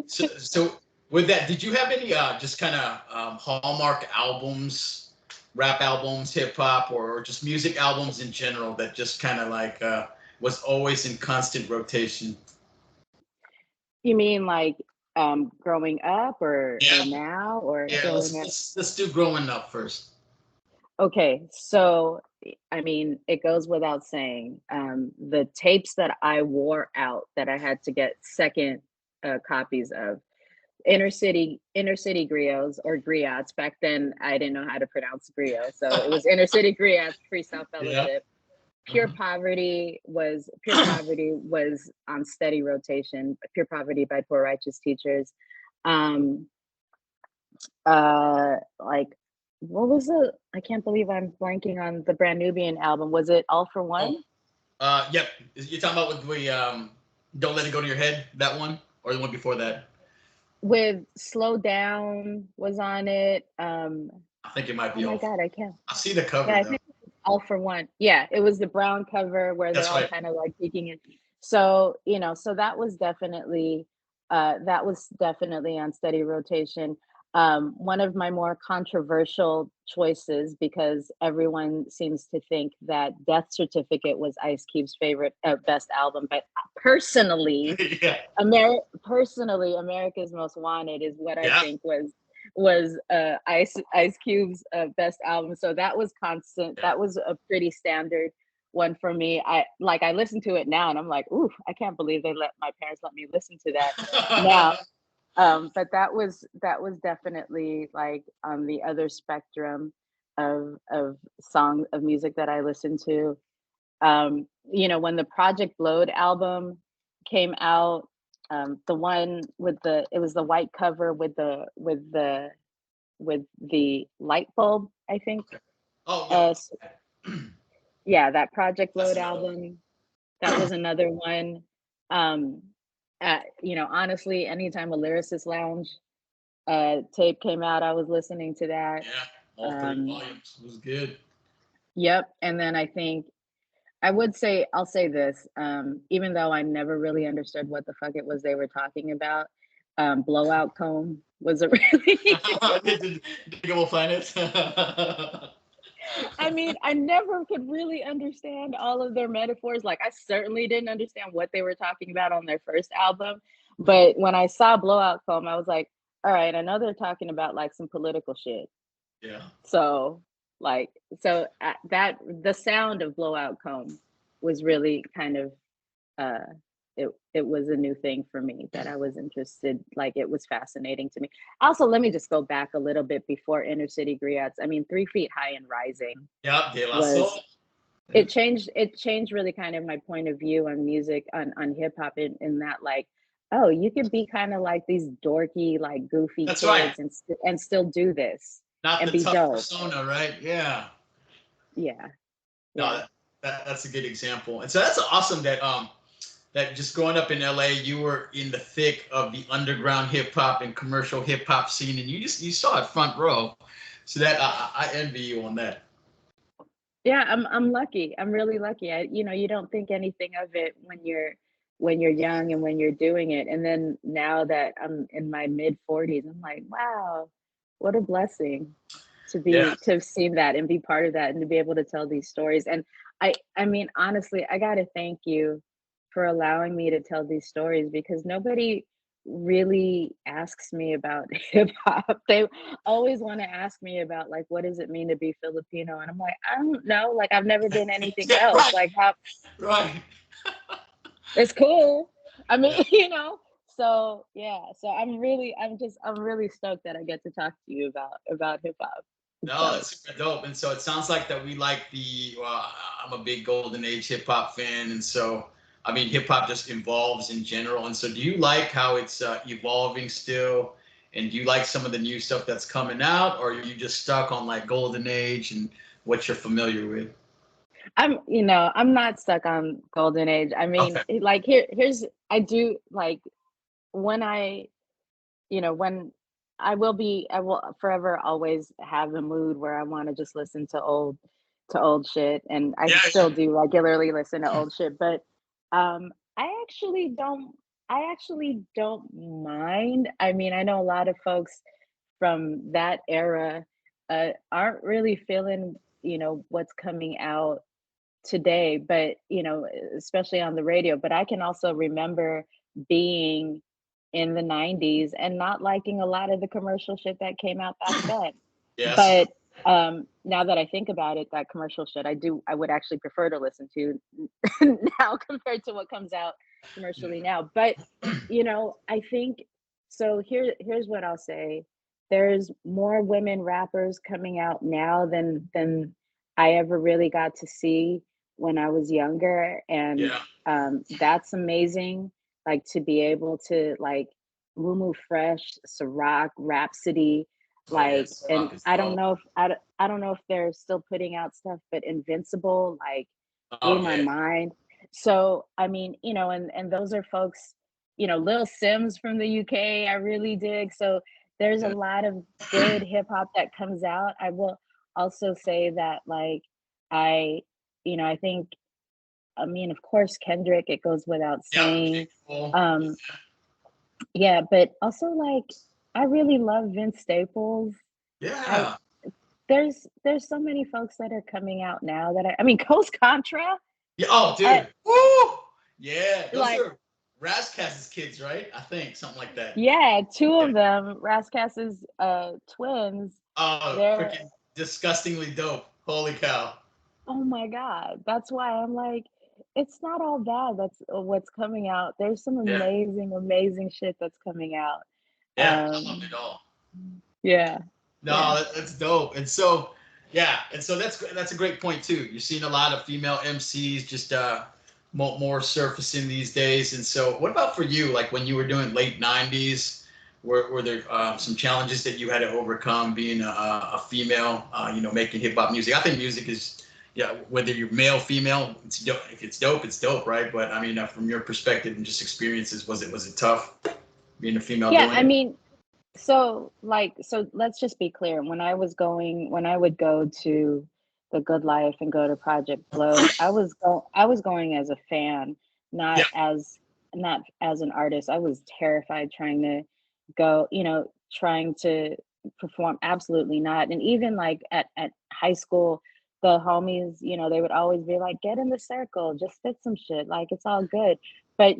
So with that, did you have any just kind of hallmark albums, rap albums, hip hop, or just music albums in general that just kind of like was always in constant rotation? You mean like, growing up, or Yeah, now, or yeah. growing Let's up? let's let's do growing up first. Okay, so I mean, it goes without saying, the tapes that I wore out that I had to get second copies of, inner city griots, or griots. Back then, I didn't know how to pronounce griot, so it was inner city griots, Freestyle Yeah. Fellowship. Mhm. Pure Poverty was on steady rotation. Pure Poverty by Poor Righteous Teachers. Um, like, what was it? I can't believe I'm blanking on the Brand Nubian album. Was it All for Oh, One? yep. You're talking about with the "Don't Let It Go to Your Head" that one, or the one before that? With Slow Down was on it. I think it might Oh be my all. God, I can't. I see the Yeah, cover I though. think it was All for One. Yeah, it was the brown cover where they're That's all right. kind of like peeking in. So, so that was definitely on steady rotation. One of my more controversial choices, because everyone seems to think that Death Certificate was Ice Cube's favorite best album, but personally, Yeah. America's Most Wanted is what I Yeah. think was Ice Cube's best album. So that was constant. Yeah. That was a pretty standard one for me. I listen to it now, and I'm like, ooh, I can't believe my parents let me listen to that now. But that was definitely like on the other spectrum of music that I listened to. When the Project Blowed album came out, the one with it was the white cover with the light bulb, I think. Okay. Oh, Uh, yep. s- yeah, that Project That's Blowed another album. That was another one. Um, Honestly, anytime a Lyricist Lounge tape came out, I was listening to that. Yeah, all three Um, volumes. It was good. yep. And then I think I'll say this, even though I never really understood what the fuck it was they were talking about, Blowout Comb was a really Digable Planet. I mean, I never could really understand all of their metaphors. Like, I certainly didn't understand what they were talking about on their first album. But when I saw Blowout Comb, I was like, all right, I know they're talking about like some political shit. Yeah. So, like, that the sound of Blowout Comb was really kind of uh it was a new thing for me that I was interested, like it was fascinating to me. Also, let me just go back a little bit before Inner City Griots. I mean, 3 Feet High and Rising Yeah, De La Soul. was it changed really kind of my point of view on music, on hip hop, in that, like, oh, you could be kind of like these dorky, like goofy That's right. kids and still do this Not and the be tough dope. persona, right? Yeah. Yeah, No, yeah. that's a good example. And so that's awesome that just growing up in LA, you were in the thick of the underground hip hop and commercial hip hop scene, and you saw it front row. So that I envy you on that. Yeah, I'm lucky. I'm really lucky. You don't think anything of it when you're young and when you're doing it. And then now that I'm in my mid 40s, I'm like, wow, what a blessing Yeah. to have seen that and be part of that and to be able to tell these stories. And I mean, honestly, I got to thank you for allowing me to tell these stories, because nobody really asks me about hip hop. They always want to ask me about, like, what does it mean to be Filipino? And I'm like, I don't know. Like, I've never been anything Yeah, else. right, Like, how right. it's cool. I mean, Yeah. So yeah. So I'm really stoked that I get to talk to you about hip hop. It's No, dope. that's super dope. And so it sounds like that we like I'm a big golden age hip hop fan. And so, I mean, hip hop just evolves in general. And so, do you like how it's evolving still? And do you like some of the new stuff that's coming out? Or are you just stuck on like golden age and what you're familiar with? I'm not stuck on golden age. I mean, Okay. like, I do like, when when I will forever always have a mood where I want to just listen to old shit, and I Yeah. still do regularly listen to old shit. But I actually don't mind. I mean, I know a lot of folks from that era aren't really feeling, what's coming out today, but especially on the radio. But I can also remember being in the 90s and not liking a lot of the commercial shit that came out back then. Yes. But now that I think about it, that commercial shit, I would actually prefer to listen to now compared to what comes out commercially Yeah. now. But I think, so here's what I'll say. There's more women rappers coming out now than I ever really got to see when I was younger. And Yeah. that's amazing. Like, to be able to, like, Mumu Fresh, Ciroc, Rhapsody, Oh, like, yes. and Rock is I don't dope. know if I don't know if they're still putting out stuff, but Invincible, like, blew Oh, my yeah. mind. So I mean, and those are folks, Lil Sims from the UK, I really dig. So there's a Yeah. lot of good hip hop that comes out. I will also say that, like, I I think, I mean, of course, Kendrick, it goes without Yep. J. saying. Cole. Um, yeah, but also, like, I really love Vince Staples. I Yeah. there's so many folks that are coming out now that I mean, Coast Contra. Yeah. Oh, I dude. Woo! Yeah. Those like are Razzcast's kids, right? I think something like that. Yeah, two Yeah. of them, Razzcast's twins. Oh, They're freaking disgustingly dope. Holy cow. Oh my God. That's why I'm like, it's not all bad. That's what's coming out. There's some Yeah. amazing, amazing shit that's coming out. Yeah. I loved Um, it all. yeah, yeah. No, that's dope. And so, Yeah, and so that's a great point too. You're seeing a lot of female MCs just more surfacing these days. And so, what about for you? Like when you were doing late '90s, were there some challenges that you had to overcome being a female? Making hip hop music. I think music is, yeah, whether you're male, female, it's dope. If it's dope, it's dope, right? But I mean, from your perspective and just experiences, was it tough being a female Yeah, doing I it? mean, so let's just be clear. When I would go to the Good Life and go to Project Flow, I was going as a fan, Yeah, not as an artist. I was terrified trying to go, trying to perform. Absolutely not. And even like at high school, the homies, they would always be like, get in the circle, just spit some shit, like it's all good. But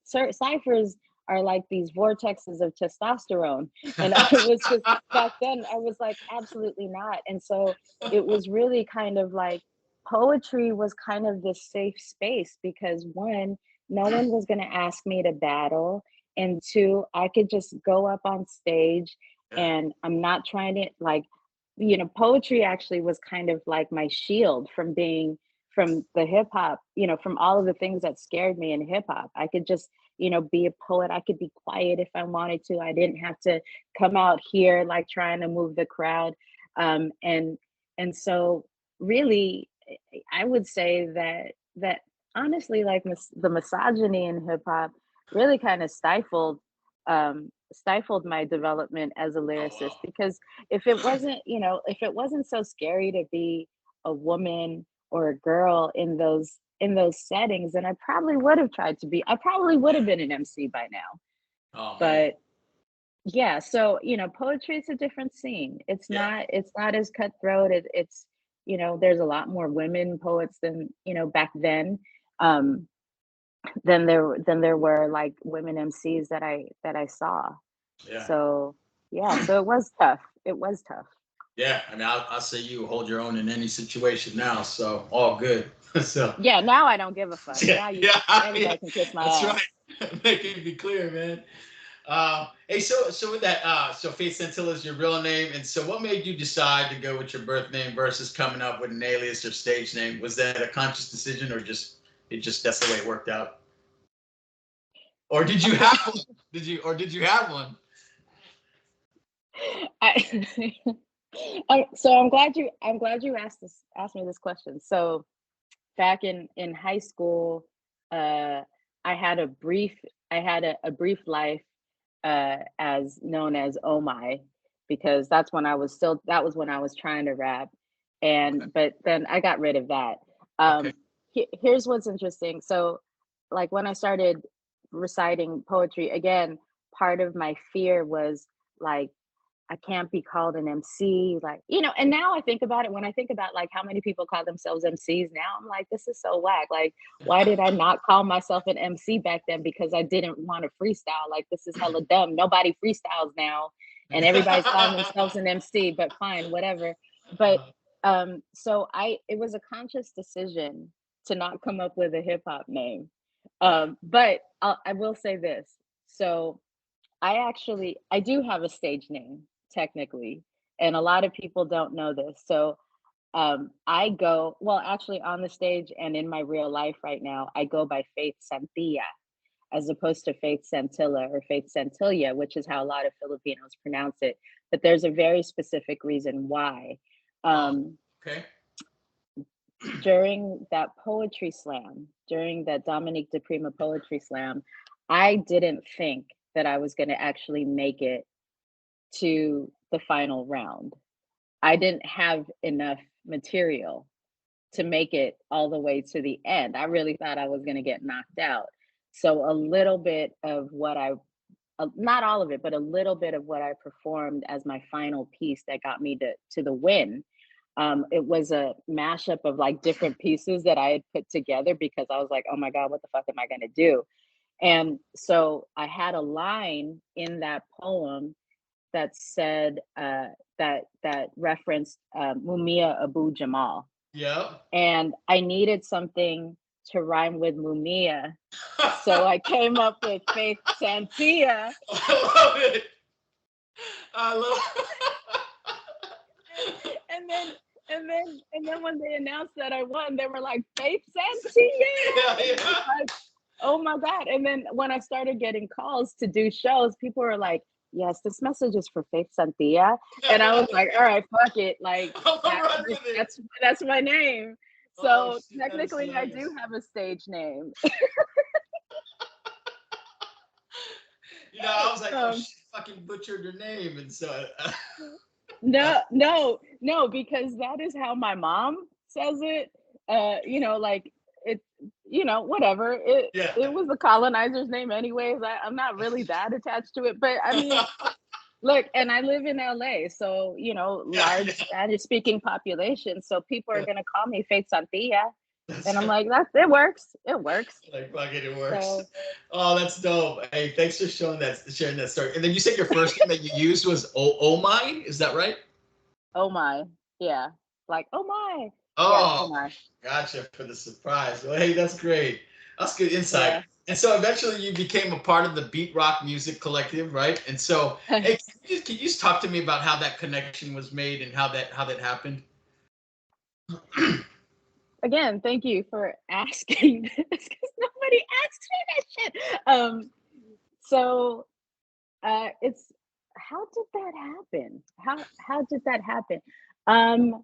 ciphers are like these vortexes of testosterone. And I was just, back then, I was like, absolutely not. And so it was really kind of like poetry was kind of this safe space because one, no one was going to ask me to battle. And two, I could just go up on stage yeah, and I'm not trying to like, poetry actually was kind of like my shield from the hip hop, from all of the things that scared me in hip hop. I could just be a poet. I could be quiet if I wanted to. I didn't have to come out here like trying to move the crowd. Um, and and so really, I would say that honestly, like the misogyny in hip hop really kind of stifled my development as a oh lyricist wow. because if it wasn't so scary to be a woman or a girl in those settings, then I probably would have been an MC by now. Oh man, But yeah, so poetry is a different scene. yeah. It's not as cutthroat. It's there's a lot more women poets than back then. Um, than there were like women MCs that I saw. Yeah. So yeah, so it was tough. It was tough. Yeah, I mean, I'll say you hold your own in any situation now, so all good. So, Yeah, now I don't give a fuck. yeah, Now yeah, everybody can kiss my that's ass. right. Making it be clear, man. Hey, so with that, so Faith Santilla is your real name, and so what made you decide to go with your birth name versus coming up with an alias or stage name? Was that a conscious decision, or just that's the way it worked out? Or did you have one? Did you have one? I, so I'm glad you asked me this question. So back in high school, uh, I had a brief life as known as Oh My, because that was when I was trying to rap, Okay, but then I got rid of that. okay, Here's what's interesting. So, like when I started reciting poetry again, part of my fear was like I can't be called an MC, like, and now I think about it, when I think about like how many people call themselves MCs now, I'm like, this is so whack. Like, why did I not call myself an MC back then? Because I didn't want to freestyle. Like, this is hella dumb. Nobody freestyles now, and everybody's calling themselves an MC, but fine, whatever. But so it was a conscious decision to not come up with a hip hop name. yeah, But I will say this. So I do have a stage name technically, and a lot of people don't know this. So actually on the stage and in my real life right now, I go by Faith Santilla as opposed to Faith Santilla or Faith Santilla, which is how a lot of Filipinos pronounce it. But there's a very specific reason why. oh, Um, okay, during that Dominique de Prima poetry slam, I didn't think that I was going to actually make it to the final round. I didn't have enough material to make it all the way to the end. I really thought I was going to get knocked out. So a little bit of not all of it, but a little bit of what I performed as my final piece that got me to the win. It was a mashup of like different pieces that I had put together because I was like, oh my God, what the fuck am I going to do? And so I had a line in that poem that said that referenced Mumia Abu Jamal, yep. and I needed something to rhyme with Mumia, so I came up with Faith Santia. I love it. I love. and then when they announced that I won, they were like, Faith Santilla. Yeah, And I was yeah. like, oh my God. And then when I started getting calls to do shows, people were like, yes, this message is for Faith Santilla. And I was like, all right, fuck it. Like I'm gonna that, run with it. that's my name. Oh So shit, that is technically I do hilarious. have a stage name. I was like, oh Um, shit, fucking butchered her name, and so no, no, no, because that is how my mom says it. Like it, whatever. yeah. It was the colonizer's name anyways. I'm not really that attached to it, but I mean, look, and I live in LA, so Yeah, large yeah, Spanish speaking population. So people are yeah. gonna call me Faith Santilla, That's and I'm like, that it works. It works. like fuck it, it works. So, Oh, that's dope. Hey, thanks for sharing that story. And then you said your first name that you used was Oh My, is that right? oh my, yeah, like oh my, yeah, oh Oh, my, gotcha for the surprise. Well, hey, that's great. That's good insight. yeah. And so eventually you became a part of the Beat Rock Music Collective, right? And so, hey, can you just talk to me about how that connection was made and how that happened? Again, thank you for asking this because nobody asks me that shit. So it's how did that happen? How did that happen? Um,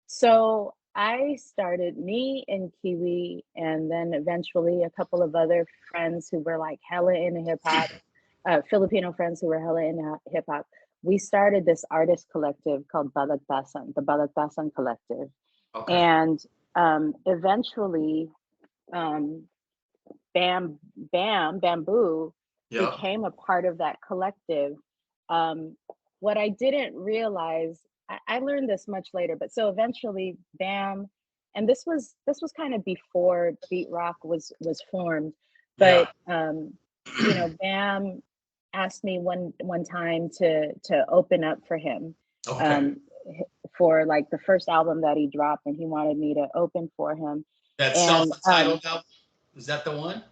so I started me and Kiwi, and then eventually a couple of other friends who were like hella into hip hop, Filipino friends who were hella into hip hop. We started this artist collective called Balagtasan, the Balagtasan Collective, Okay. and eventually, um, Bamboo Yep. became a part of that collective. What I didn't realize, I learned this much later, but so eventually Bam, and this was kind of before Beat Rock was formed, but Yeah. Bam asked me one time to open up for him, Okay. um, for like the first album that he dropped, and he wanted me to open for him, That and self-entitled album, is that the one?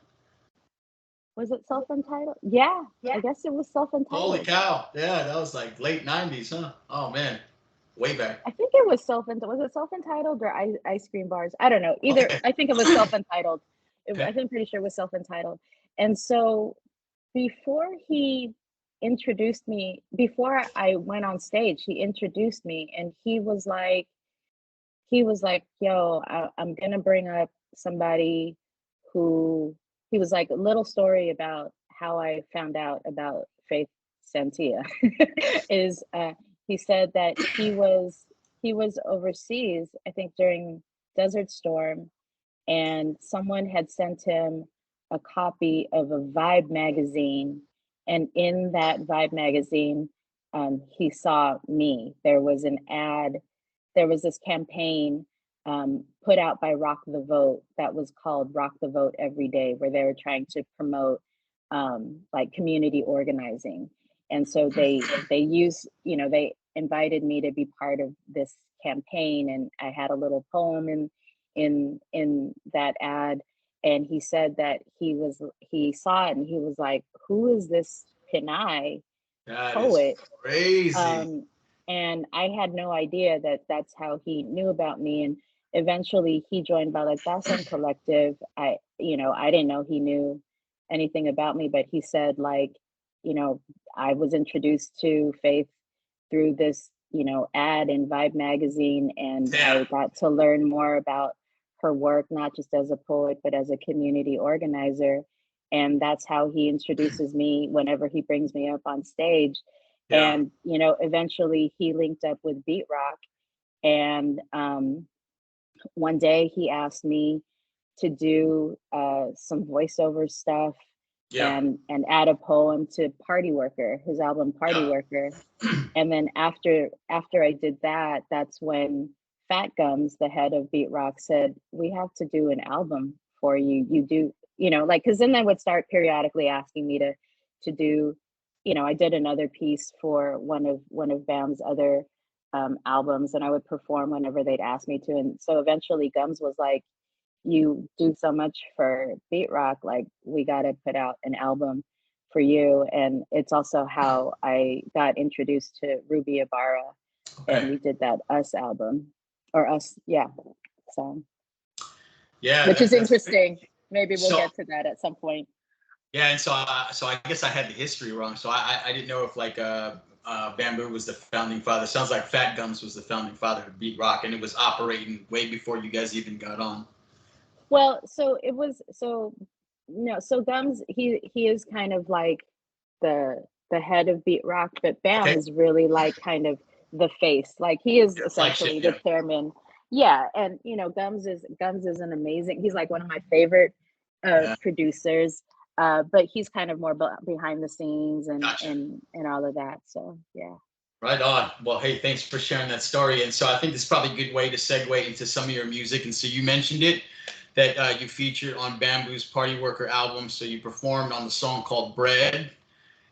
was it self-entitled? Yeah, I guess it was Holy self-entitled. cow. Yeah, that was like late 90s, huh? Oh man. Way back. I think it was self-entitled. Was it self-entitled or ice cream bars? I don't know. Either Okay. I think it was self-entitled. Okay. I think pretty sure it was self-entitled. And so before he introduced me, before I went on stage, he introduced me and he was like, yo, I'm gonna bring up somebody who he was like a little story about how I found out about Faith Santilla is he said that he was overseas, I think during Desert Storm, and someone had sent him a copy of a Vibe magazine, and in that Vibe magazine, he saw me. There was an ad, there was this campaign put out by Rock the Vote that was called Rock the Vote Every Day, where they were trying to promote like community organizing. And so they invited me to be part of this campaign, and I had a little poem in that ad, and he said that he saw it and he was like, who is this Pinay That is poet? crazy. um, and I had no idea that that's how he knew about me. And eventually he joined Balagtasan Collective. I didn't know he knew anything about me, but he said like, you know, I was introduced to Faith through this, ad in Vibe magazine, and Damn. I got to learn more about her work, not just as a poet, but as a community organizer. And that's how he introduces me whenever he brings me up on stage. Yeah. And eventually he linked up with Beat Rock, and one day he asked me to do some voiceover stuff, Yeah. and add a poem to Party Worker, his album Party Yeah. Worker. And then after I did that, that's when Fat Gums, the head of Beat Rock, said, we have to do an album for you. You do, like, because then they would start periodically asking me to do, I did another piece for one of Bam's other albums, and I would perform whenever they'd ask me to. And so eventually Gums was like, you do so much for Beat Rock, like we got to put out an album for you. And it's also how I got introduced to Ruby Ibarra. and Okay. we did that Us album, or Us, yeah. So, Yeah, which is that's great. interesting. Maybe we'll So get to that at some point. yeah, and so I guess I had the history wrong. So I didn't know if like Bamboo was the founding father. Sounds like Fat Gums was the founding father of beat rock, and it was operating way before you guys even got on. Well, so it was so no, so Gums, he is kind of like the head of beat rock, but Bam Okay, is really like kind of the face. Like he is your flagship, essentially the yeah. chairman. Yeah, and Gums is an amazing. He's like one of my favorite Yeah, producers. But he's kind of more behind the scenes and gotcha. and all of that. So yeah. Right on. Well, hey, thanks for sharing that story. And so I think this is probably a good way to segue into some of your music. And so you mentioned it that you featured on Bamboo's Party Worker album. So you performed on the song called Bread.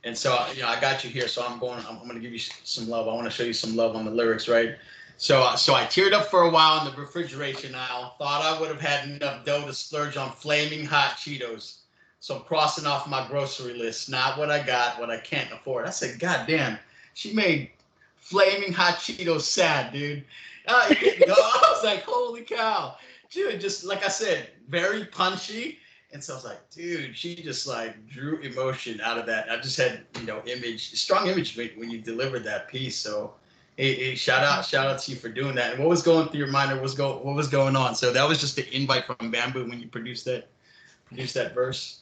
And so, I got you here. So I'm going to give you some love. I want to show you some love on the lyrics, right? So I teared up for a while in the refrigeration aisle. Thought I would have had enough dough to splurge on flaming hot Cheetos. So I'm crossing off my grocery list. Not what I got, what I can't afford. I said, God damn, she made flaming hot Cheetos sad, dude. I was like, holy cow. Dude, just like I said, very punchy. And so I was like, dude, she just like drew emotion out of that. I just had, strong image when you delivered that piece. So hey, shout out to you for doing that. And what was going through your mind, or what was going on? So that was just the invite from Bamboo when you produced that verse.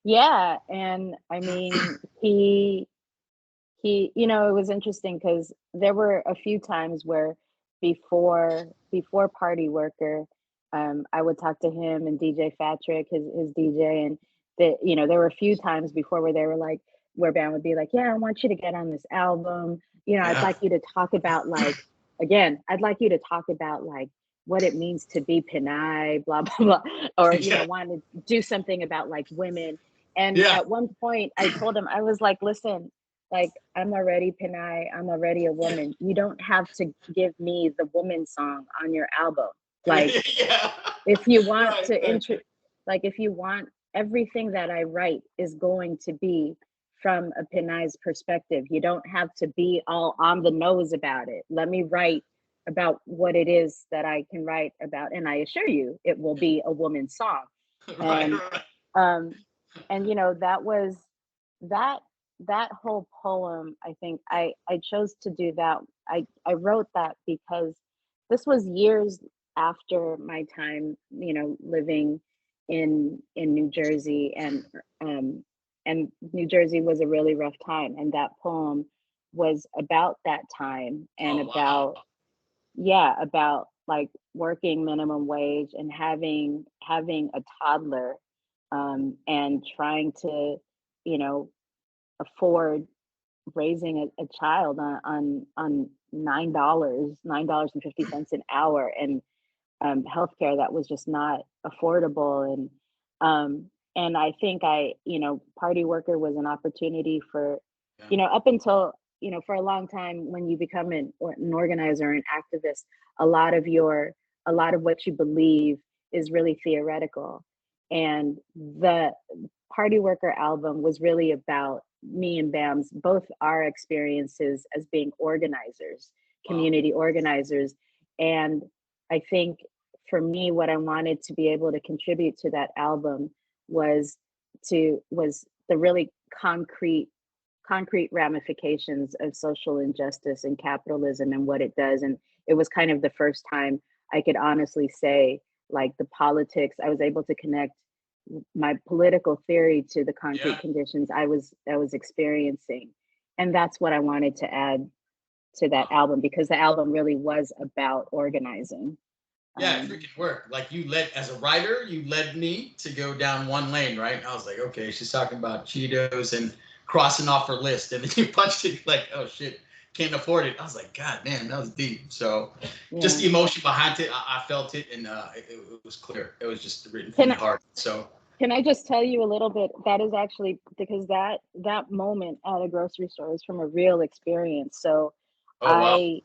Yeah, and I mean, it was interesting because there were a few times where before Party Worker, I would talk to him and DJ Fatrick, his DJ, and there were a few times before where they were like, where Bam would be like, yeah, I want you to get on this album. I'd Yeah. like you to talk about like, again, I'd like you to talk about like what it means to be Pinay, blah blah blah, or Yeah. want to do something about like women. And Yeah. at one point, I told him, I was like, listen, like I'm already Pinay, I'm already a woman. You don't have to give me the woman song on your album. Like Yeah. if you want Right, to right. like if you want everything that I write is going to be from a Pinay's perspective. You don't have to be all on the nose about it. Let me write about what it is that I can write about, and I assure you it will be a woman's song. Right, And right. um that was that that whole poem. I think I chose to do that. I wrote that because this was years after my time, living in New Jersey, um and New Jersey was a really rough time, and that poem was about that time, and Oh wow. about, yeah, about like working minimum wage and having a toddler, and trying to, you know, afford raising a child on $9.50 an hour, and healthcare that was just not affordable. And I think Party Worker was an opportunity for, Yeah. up until, for a long time, when you become an organizer, an activist, a lot of what you believe is really theoretical. And the Party Worker album was really about me and Bam's, both our experiences as being organizers, Wow. community organizers. And I think for me, what I wanted to be able to contribute to that album was was the really concrete ramifications of social injustice and capitalism and what it does. And it was kind of the first time I could honestly say, like, the politics, I was able to connect my political theory to the Yeah. concrete conditions I was experiencing. And that's what I wanted to add to that Wow. album, because the album really was about organizing. Yeah, it um, freaking worked. Like you led as a writer, you led me to go down one lane, right? And I was like, okay, she's talking about Cheetos and crossing off her list, and then you punched it like, oh shit, can't afford it. I was like, God damn, that was deep. So, just yeah. the emotion behind it, I felt it, and it was clear. It was just written from can the I, heart. So, can I just tell you a little bit? That is actually because that moment at a grocery store is from a real experience. So oh wow, I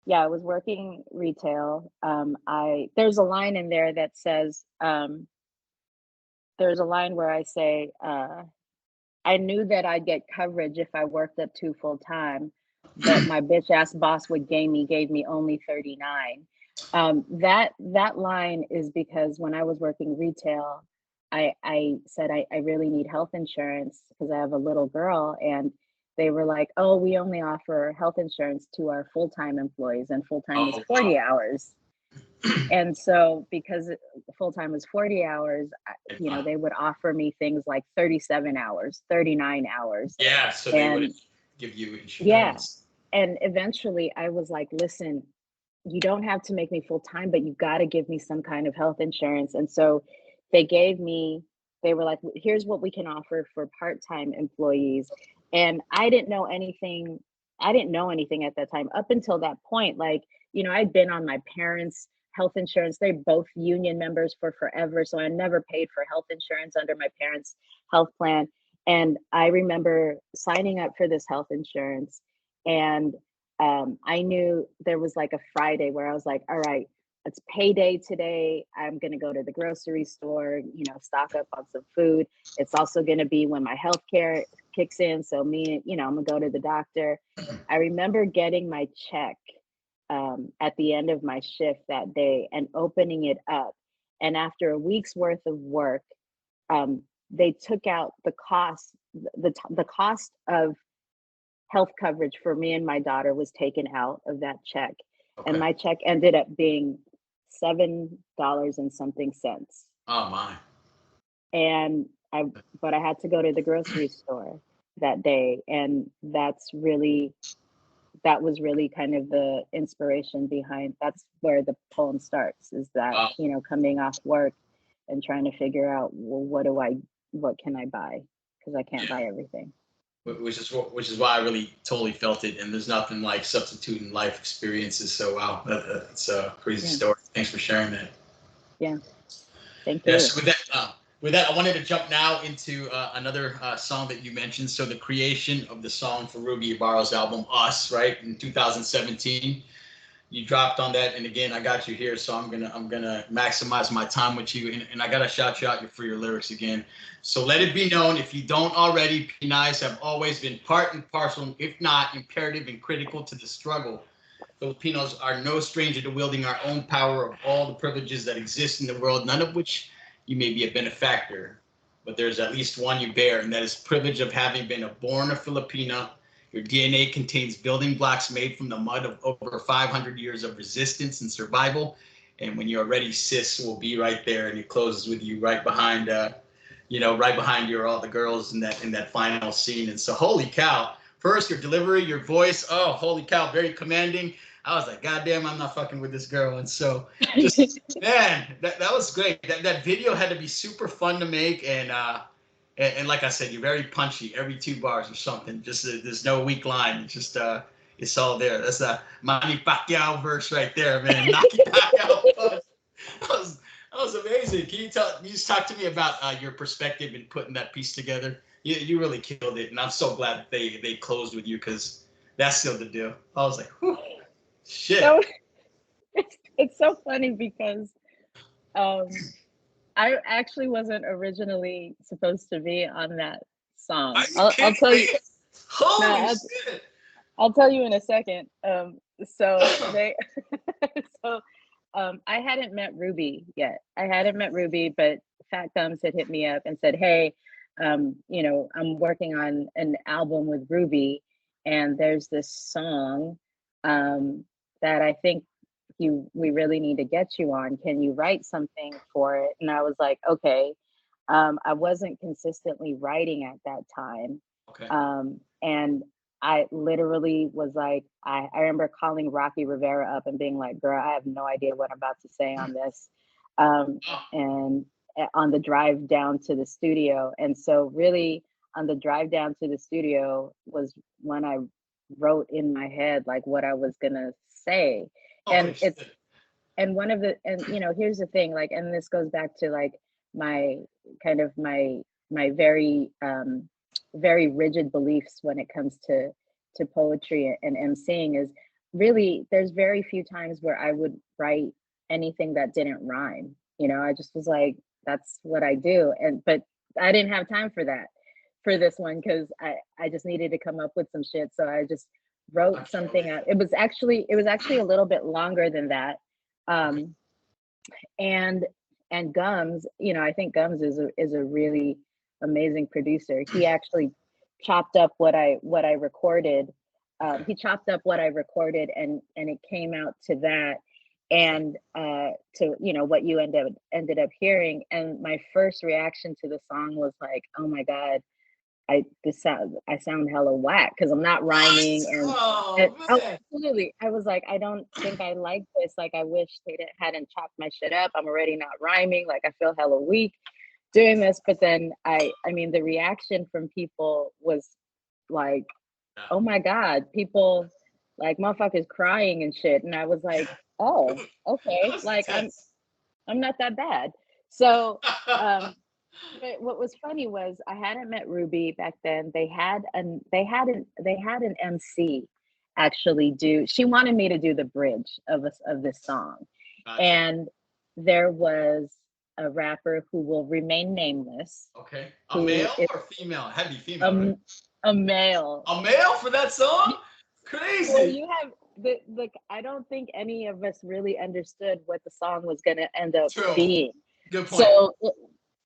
yeah, I was working retail. I There's a line in there that says, there's a line where I say, I knew that I'd get coverage if I worked at 2 full time, but my bitch ass boss would gave me only 39. That line is because when I was working retail, I said I really need health insurance because I have a little girl, and they were like, oh, we only offer health insurance to our full-time employees, and full-time is Oh, 40 wow. hours. And so because full-time is 40 hours, you know, Wow. they would offer me things like 37 hours, 39 hours. Yeah, so they would And give you yeah, insurance. and eventually I was like, listen, you don't have to make me full time, but you got to give me some kind of health insurance. And so they gave me, they were like, here's what we can offer for part time employees. And I didn't know anything. I didn't know anything at that time up until that point. Like, you know, I'd been on my parents' health insurance. They're both union members for forever. So I never paid for health insurance under my parents' health plan. And I remember signing up for this health insurance, and I knew there was like a Friday where I was like, all right, it's payday today. I'm going to go to the grocery store, you know, stock up on some food. It's also going to be when my health care kicks in. So me, you know, I'm going to go to the doctor. I remember getting my check at the end of my shift that day and opening it up. And after a week's worth of work, they took out the cost, the cost of health coverage for me and my daughter was taken out of that check. And Okay. my check ended up being $7 and something cents. Oh my. And but I had to go to the grocery store that day. And that was really kind of the inspiration behind, that's where the poem starts, is that, Wow. you know, coming off work and trying to figure out, well, what can I buy? Because I can't Yeah. buy everything. Which is why I really totally felt it, and there's nothing like substituting life experiences. So wow, that's a crazy Yeah. story. Thanks for sharing that. Yeah. Thank Yes, you. with that, I wanted to jump now into another song that you mentioned. So the creation of the song for Ruby Ibarra's album "Us," right in 2017. You dropped on that, and again, I got you here, so I'm gonna maximize my time with you, and I gotta shout you out for your lyrics again. So let it be known, if you don't already, P9s have always been part and parcel, if not imperative and critical to the struggle. Filipinos are no stranger to wielding our own power of all the privileges that exist in the world, none of which you may be a benefactor, but there's at least one you bear, and that is privilege of having been a born a Filipino. Your DNA contains building blocks made from the mud of over 500 years of resistance and survival. And when you're ready, sis will be right there, and it closes with you right behind, right behind you are all the girls in that final scene. And so, holy cow! First, your delivery, your voice. Oh, holy cow! Very commanding. I was like, God damn, I'm not fucking with this girl. And so, just man, that was great. That video had to be super fun to make, and like I said, you're very punchy. Every two bars or something. Just there's no weak line. It's just it's all there. That's a Manny Pacquiao verse right there, man. Knock it back out. That was that was amazing. Can you just talk to me about your perspective in putting that piece together? You really killed it, and I'm so glad that they closed with you because that's still the deal. I was like, whew, That shit. was, it's so funny because um I actually wasn't originally supposed to be on that Are song. you I'll kidding tell me? you. No, Holy shit. I'll tell you in a second. So they so I hadn't met Ruby yet. I hadn't met Ruby, but Fat Thumbs had hit me up and said, "Hey, you know, I'm working on an album with Ruby, and there's this song um, that I think we really need to get you on. Can you write something for it?" And I was like, "Okay." I wasn't consistently writing at that time, Okay. and I literally was like, I remember calling Rocky Rivera up and being like, girl, I have no idea what I'm about to say on this. Oh, And on the drive down to the studio. And so, really, on the drive down to the studio was when I wrote in my head, like, what I was going to say. holy And it's, shit. and one of the, and, you know, here's the thing, like, and this goes back to like my kind of my very, very rigid beliefs when it comes to poetry and emceeing is really there's very few times where I would write anything that didn't rhyme. You know, I just was like, that's what I do. And but I didn't have time for that for this one because I just needed to come up with some shit. So I just wrote I can't believe something out. it. It was actually a little bit longer than that. Okay. Um, and and Gums, I think Gums is a really amazing producer. He actually chopped up what I recorded. Okay. He chopped up what I recorded, and it came out to that, Okay. and to what you ended up hearing. And my first reaction to the song was like, oh my god, I sound hella whack because I'm not rhyming, What? and Oh oh, man. absolutely. I was like, I don't think I like this. Like, I wish they hadn't chopped my shit up. I'm already not rhyming. Like, I feel hella weak doing this. But then I mean, the reaction from people was like, Yeah. oh my god, people like motherfuckers crying and shit. And I was like, Dude, oh, that okay. was Like, intense. I'm not that bad. So um but what was funny was I hadn't met Ruby back then. They had an MC actually do. She wanted me to do the bridge of this song, Gotcha. and there was a rapper who will remain nameless, Okay. A who male is or female? It had to be a, female, right? m- a male. A male for that song? Well, Crazy. you have the I don't think any of us really understood what the song was going to end up True. being. Good point.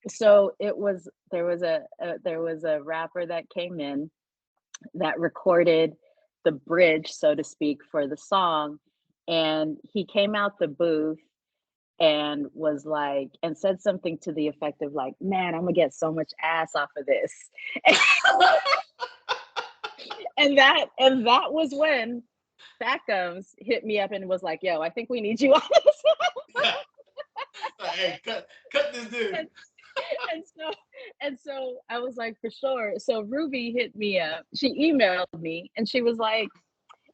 So it was there was a rapper that came in that recorded the bridge, so to speak, for the song, and he came out the booth and was like, and said something to the effect of like, man, I'm gonna get so much ass off of this. And that was when Fat Gums hit me up and was like, yo, I think we need you on this. Yeah. Hey, cut this dude. and, and so I was like, for sure. So Ruby hit me up. She emailed me and she was like,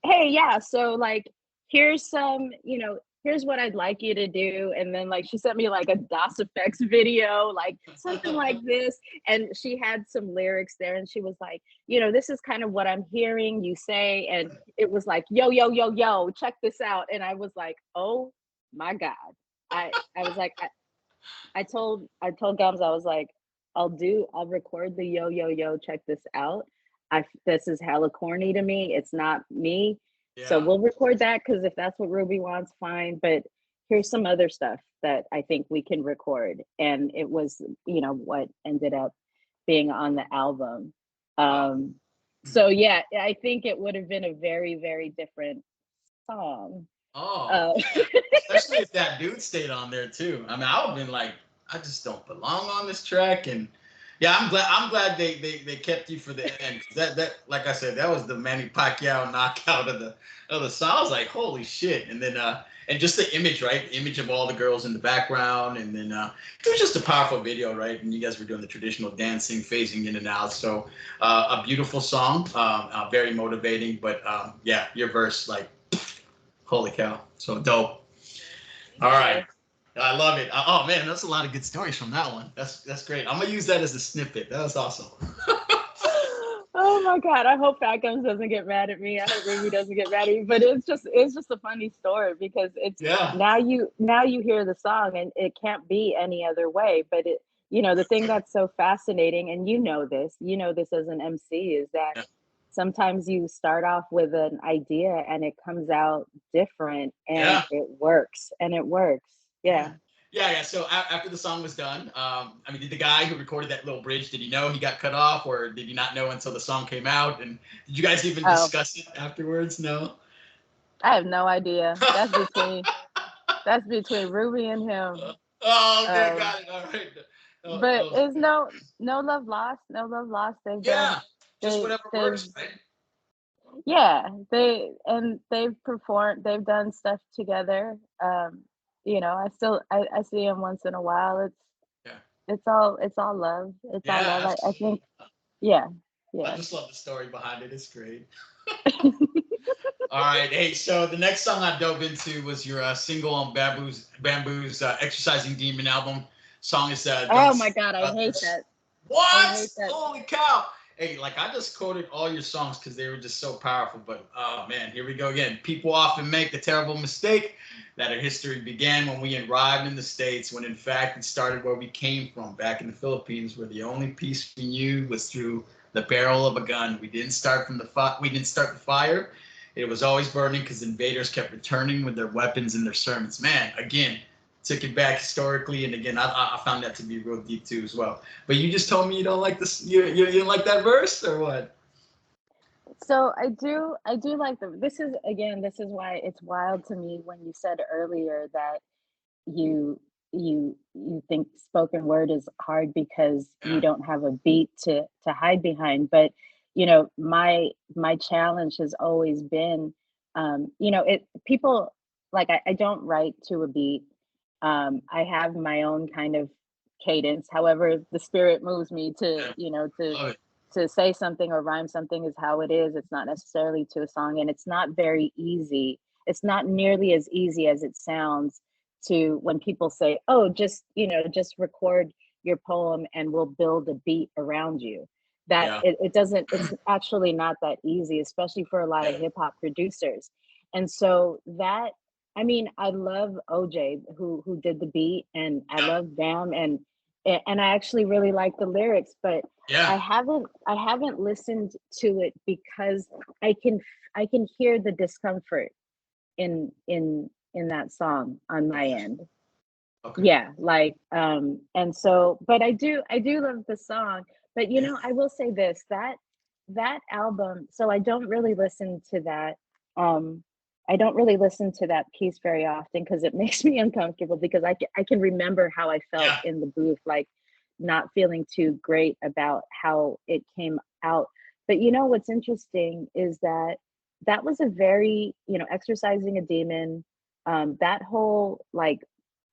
hey, yeah, so like here's here's what I'd like you to do. And then like she sent me like a DOS effects video, like something like this. And she had some lyrics there and she was like, this is kind of what I'm hearing you say. And it was like, yo, yo, yo, yo, check this out. And I was like, oh my God. I was like, I told Gums, I was like, I'll record the yo yo yo, check this out. This is hella corny to me. It's not me. So Yeah. we'll record that because if that's what Ruby wants, fine. But here's some other stuff that I think we can record. And it was, what ended up being on the album. Wow. Um, so yeah, I think it would have been a very, very different song. Oh Uh, man. Especially if that dude stayed on there too. I mean, I would have been like, I just don't belong on this track. And yeah, I'm glad they kept you for the end. 'Cause that like I said, that was the Manny Pacquiao knockout of the song. I was like, holy shit. And then and just the image, right? The image of all the girls in the background, and then it was just a powerful video, right? And you guys were doing the traditional dancing, phasing in and out. So a beautiful song, very motivating. But yeah, your verse, like, holy cow, so dope. Thank All right, you. I love it. Oh man, that's a lot of good stories from that one. That's great. I'm gonna use that as a snippet. That was awesome. Oh my God. I hope Fat Gums doesn't get mad at me. I hope Ruby doesn't get mad at me. But it's just a funny story because it's Yeah, now you hear the song and it can't be any other way. But the thing that's so fascinating, and you know this as an MC, is that yeah, sometimes you start off with an idea and it comes out different and yeah, it works and it works. yeah, Yeah. yeah. So after the song was done, I mean, did the guy who recorded that little bridge, did he know he got cut off, or did he not know until the song came out? And did you guys even Oh, discuss it afterwards? No. I have no idea. That's between Ruby and him. Oh, okay, Um, got it. All right. but Oh, it's no love lost, no love lost. yeah, just They whatever they've works, right? yeah, they've performed, they've done stuff together. I see him once in a while. Yeah, It's all love. It's all yeah, love. I think, absolutely. yeah, I yeah. just love the story behind it. It's great. All right. Hey, so the next song I dove into was your single on Bamboo's Exercising Demon album. Song is Don't Oh my Say God, I hate Others. that. I What? hate that. Holy cow. Hey, like I just quoted all your songs because they were just so powerful. But oh man, here we go again. People often make the terrible mistake that our history began when we arrived in the States, when in fact it started where we came from, back in the Philippines, where the only peace we knew was through the barrel of a gun. We didn't start the fire. It was always burning because invaders kept returning with their weapons and their sermons. Man, again, took it back historically, and again, I found that to be real deep too as well. But you just told me you don't like this. You didn't like that verse or what? So I do like the this is again, this is why it's wild to me when you said earlier that you you think spoken word is hard because you Yeah, don't have a beat to hide behind. But my challenge has always been, it people like I don't write to a beat. I have my own kind of cadence. However, the spirit moves me to, yeah, love it. to say something or rhyme something is how it is. It's not necessarily to a song, and it's not very easy. It's not nearly as easy as it sounds to when people say, "Oh, just, just record your poem and we'll build a beat around you." That Yeah, it doesn't it's actually not that easy, especially for a lot of yeah, hip hop producers. And so that I mean, I love OJ who did the beat, and I yeah, love Bam, and I actually really like the lyrics, but yeah. I haven't listened to it because I can hear the discomfort in that song on my Gotcha. end. Okay. Yeah, like, and so, but I do love the song. But Yeah, I will say this, that album, so um I don't really listen to that piece very often because it makes me uncomfortable, because I can remember how I felt yeah, in the booth, like not feeling too great about how it came out. But what's interesting is that that was a very, exercising a demon, that whole like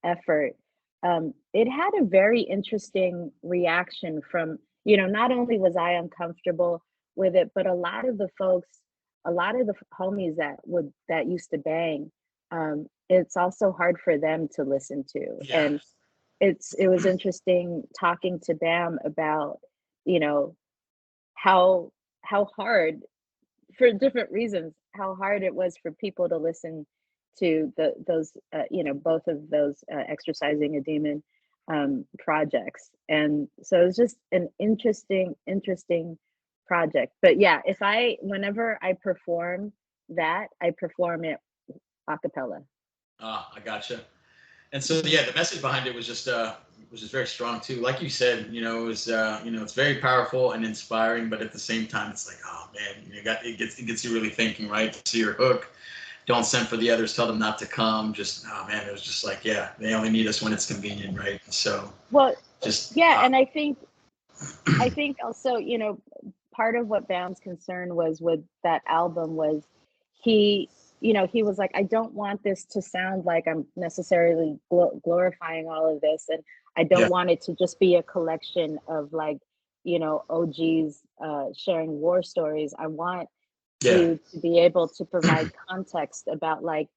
effort, it had a very interesting reaction from, not only was I uncomfortable with it, but a lot of the homies that used to bang, it's also hard for them to listen to. yeah, And it was interesting talking to Bam about, you know, how hard, for different reasons, how hard it was for people to listen to those, both of those, exercising a demon, projects. And so it's just an interesting project. But yeah, if I whenever I perform that, I perform it a cappella. I gotcha. And so Mhm. yeah, the message behind it was just very strong too. Like you said, it was it's very powerful and inspiring, but at the same time, it's like, oh man, it gets you really thinking, right? So your hook, don't send for the others, tell them not to come. Just oh man, it was just like, yeah, they only need us when it's convenient, right? So Well, just yeah, and I think also, part of what Bam's concern was with that album was he, he was like, I don't want this to sound like I'm necessarily glorifying all of this. And I yeah, don't want it to just be a collection of like, OGs, sharing war stories. I want yeah, you to be able to provide context about like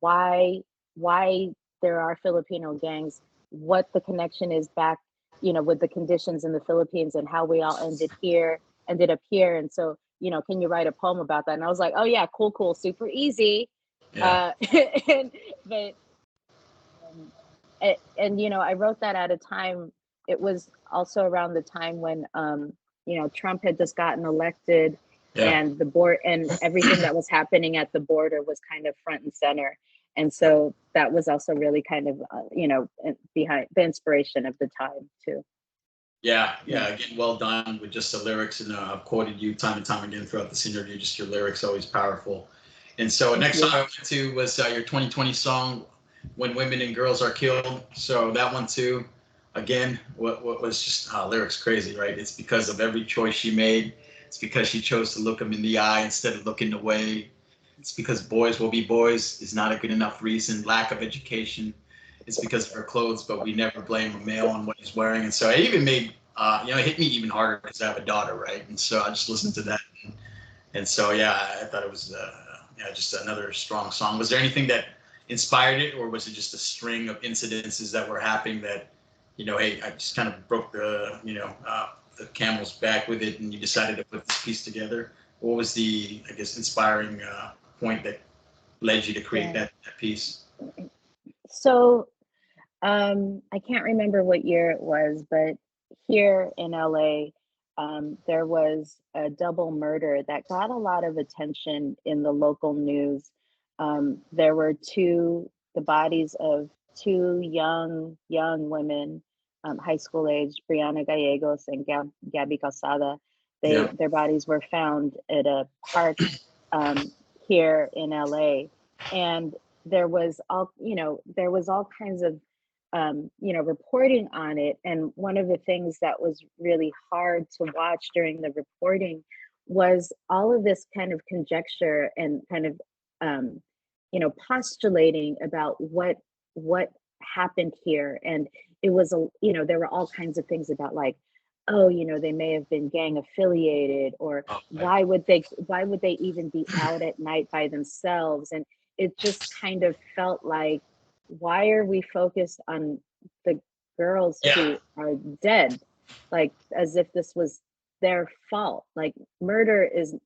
why why there are Filipino gangs, what the connection is back, with the conditions in the Philippines, and how we all ended up here. And so, can you write a poem about that? And I was like, oh yeah, cool, cool, super easy. yeah, And but and I wrote that at a time. It was also around the time when Trump had just gotten elected, yeah, and the board and everything that was happening at the border was kind of front and center. And yeah. so that was also really kind of behind the inspiration of the time too. Yeah, Yeah. yeah. Again, well done with just the lyrics, and I've quoted you time and time again throughout this interview. Just your lyrics always powerful. And so Thank next song you. I went to was your 2020 song, "When Women and Girls Are Killed." So that one too, again, what was just lyrics crazy, right? It's because of every choice she made. It's because she chose to look them in the eye instead of looking away. It's because boys will be boys is not a good enough reason. Lack of education. It's because of her clothes, but we never blame a male on what he's wearing. And so it even made, it hit me even harder because I have a daughter, right? And so I just listened to that. And so, yeah, I thought it was, just another strong song. Was there anything that inspired it, or was it just a string of incidences that were happening that, hey, I just kind of broke the camel's back with it, and you decided to put this piece together? What was the, I guess, inspiring point that led you to create Yeah. that piece? So I can't remember what year it was, but here in LA, there was a double murder that got a lot of attention in the local news. There were the bodies of two young women, high school age, Brianna Gallegos and Gabby Calzada. Yeah. Their bodies were found at a park here in LA, and there was all kinds of reporting on it. And one of the things that was really hard to watch during the reporting was all of this kind of conjecture and kind of, postulating about what happened here. And it was there were all kinds of things about like, oh, they may have been gang affiliated, or Oh, why would they even be out at night by themselves? And it just kind of felt like, why are we focused on the girls yeah. who are dead, like as if this was their fault? Like, murder is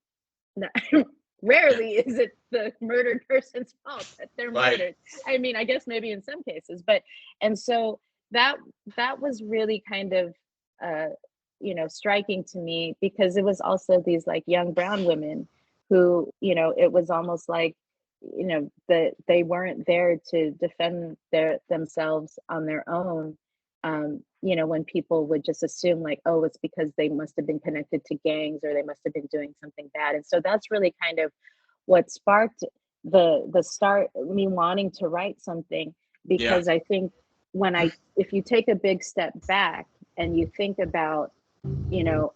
not, Yeah. rarely is it the murdered person's fault that they're Right. murdered. I mean, I guess maybe in some cases, but and so that that was really kind of uh striking to me, because it was also these like young brown women who, it was almost like, that they weren't there to defend themselves on their own. When people would just assume like, oh, it's because they must have been connected to gangs, or they must have been doing something bad. And so that's really kind of what sparked the start me wanting to write something. Yeah. Because I think, if you take a big step back and you think about,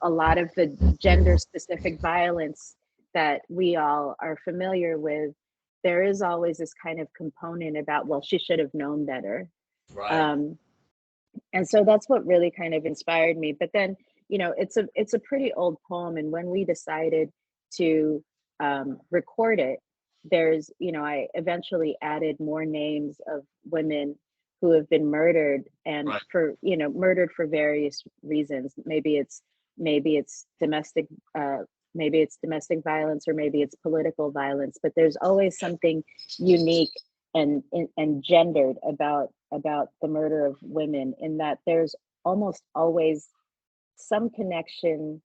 a lot of the gender specific violence that we all are familiar with, there is always this kind of component about, well, she should have known better. Right. um, and so that's what really kind of inspired me. But then, it's a pretty old poem, and when we decided to record it, I eventually added more names of women who have been murdered, and Right. murdered for various reasons. Maybe it's domestic, uh, maybe it's domestic violence, or maybe it's political violence. But there's always something unique and gendered about the murder of women, in that there's almost always some connection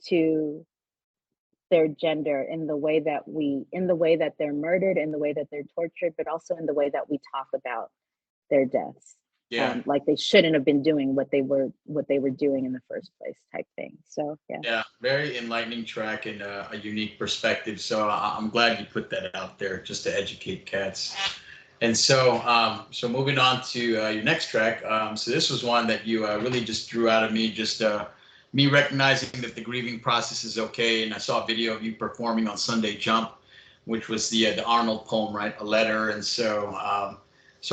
to their gender, in the way that they're murdered, in the way that they're tortured, but also in the way that we talk about their deaths. Yeah. Like they shouldn't have been doing what they were doing in the first place, type thing. So yeah. Yeah, very enlightening track and a unique perspective. So I'm glad you put that out there just to educate cats. And so moving on to your next track. So this was one that you really just drew out of me, just me recognizing that the grieving process is okay. And I saw a video of you performing on Sunday Jump, which was the Arnold poem, right? A letter. And so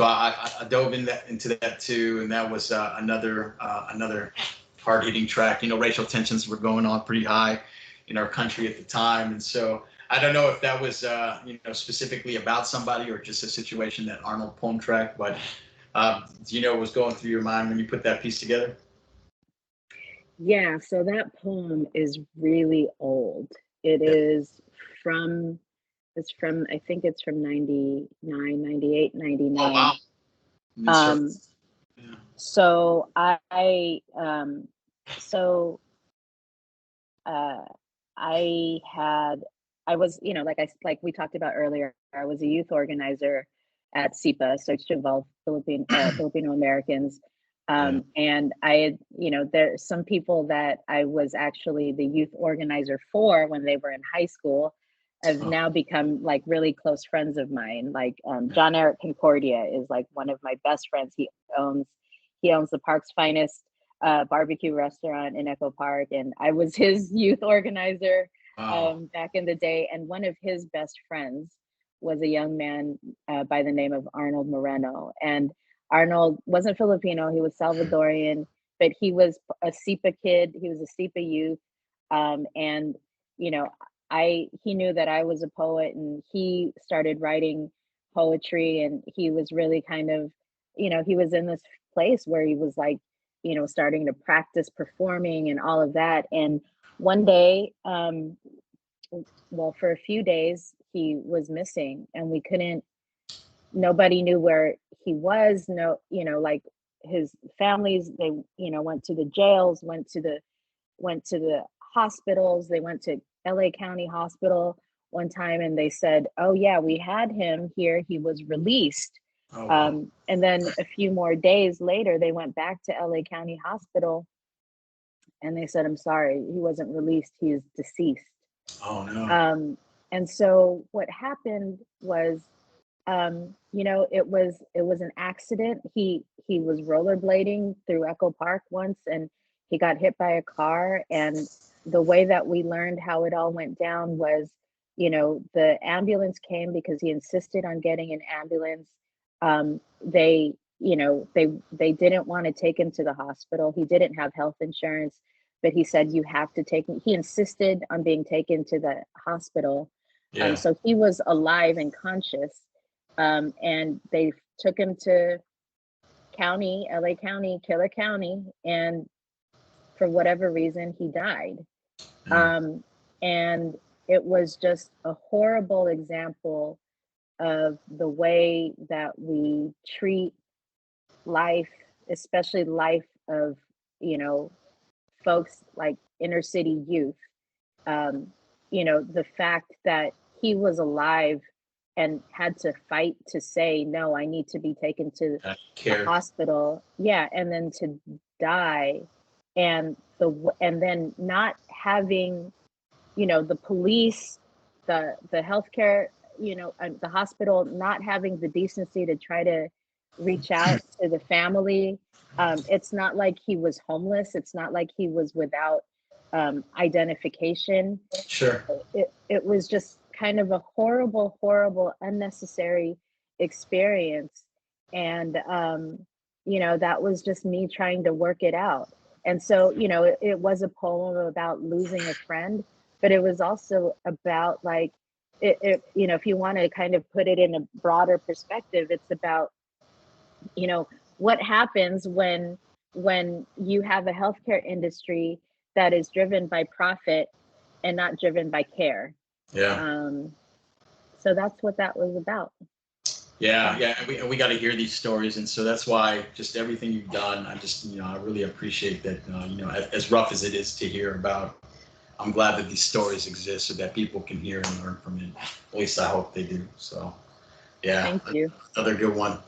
I dove into that too, and that was another hard hitting track. Racial tensions were going on pretty high in our country at the time, and so I don't know if that was specifically about somebody or just a situation, that Arnold poem track, but do you know what was going through your mind when you put that piece together? Yeah, so that poem is really old. It Yeah. is from I think it's from 99, 98, Oh 99. wow. And then start. Um, Yeah. so so uh, I had, I was, like we talked about earlier, I was a youth organizer at SIPA, Search to Involve Filipino Americans. Yeah. And I had, there's some people that I was actually the youth organizer for when they were in high school have Oh, now become like really close friends of mine. Like John Eric Concordia is like one of my best friends. He owns the Park's Finest barbecue restaurant in Echo Park, and I was his youth organizer wow. back in the day. And one of his best friends was a young man by the name of Arnold Moreno. And Arnold wasn't Filipino; he was Salvadorian, but he was a SIPA kid. He was a SIPA youth, and you know, he knew that I was a poet, and he started writing poetry. And he was really kind of, he was in this place where he was like, starting to practice performing and all of that. And one day, well, for a few days, he was missing, and nobody knew where he was. No, like his families, they, went to the jails, went to the went to the hospitals. They went to LA County Hospital one time and they said, oh, yeah, we had him here. He was released. Oh, wow. And then a few more days later, they went back to LA County Hospital and they said, I'm sorry, he wasn't released. He is deceased. Oh, no. And so what happened was, it was an accident. He was rollerblading through Echo Park once, and he got hit by a car. And the way that we learned how it all went down was, the ambulance came because he insisted on getting an ambulance. They didn't want to take him to the hospital. He didn't have health insurance, but he said, you have to take me. He insisted on being taken to the hospital. Yeah. So he was alive and conscious. And they took him to LA County, Killer County, and for whatever reason, he died. And it was just a horrible example of the way that we treat life, especially life of, folks like inner city youth. The fact that he was alive and had to fight to say, no, I need to be taken to the hospital. Yeah. And then to die and then not having, the police, the healthcare, the hospital, not having the decency to try to reach out to the family. It's not like he was homeless. It's not like he was without identification. Sure. It was just kind of a horrible, unnecessary experience. And, that was just me trying to work it out. And so, it was a poem about losing a friend, but it was also about like, if you want to kind of put it in a broader perspective, it's about, what happens when you have a healthcare industry that is driven by profit and not driven by care. Yeah. So that's what that was about. Yeah, and we got to hear these stories, and so that's why just everything you've done, I really appreciate that. As rough as it is to hear about, I'm glad that these stories exist so that people can hear and learn from it. At least I hope they do. So, yeah, Thank you. another good one.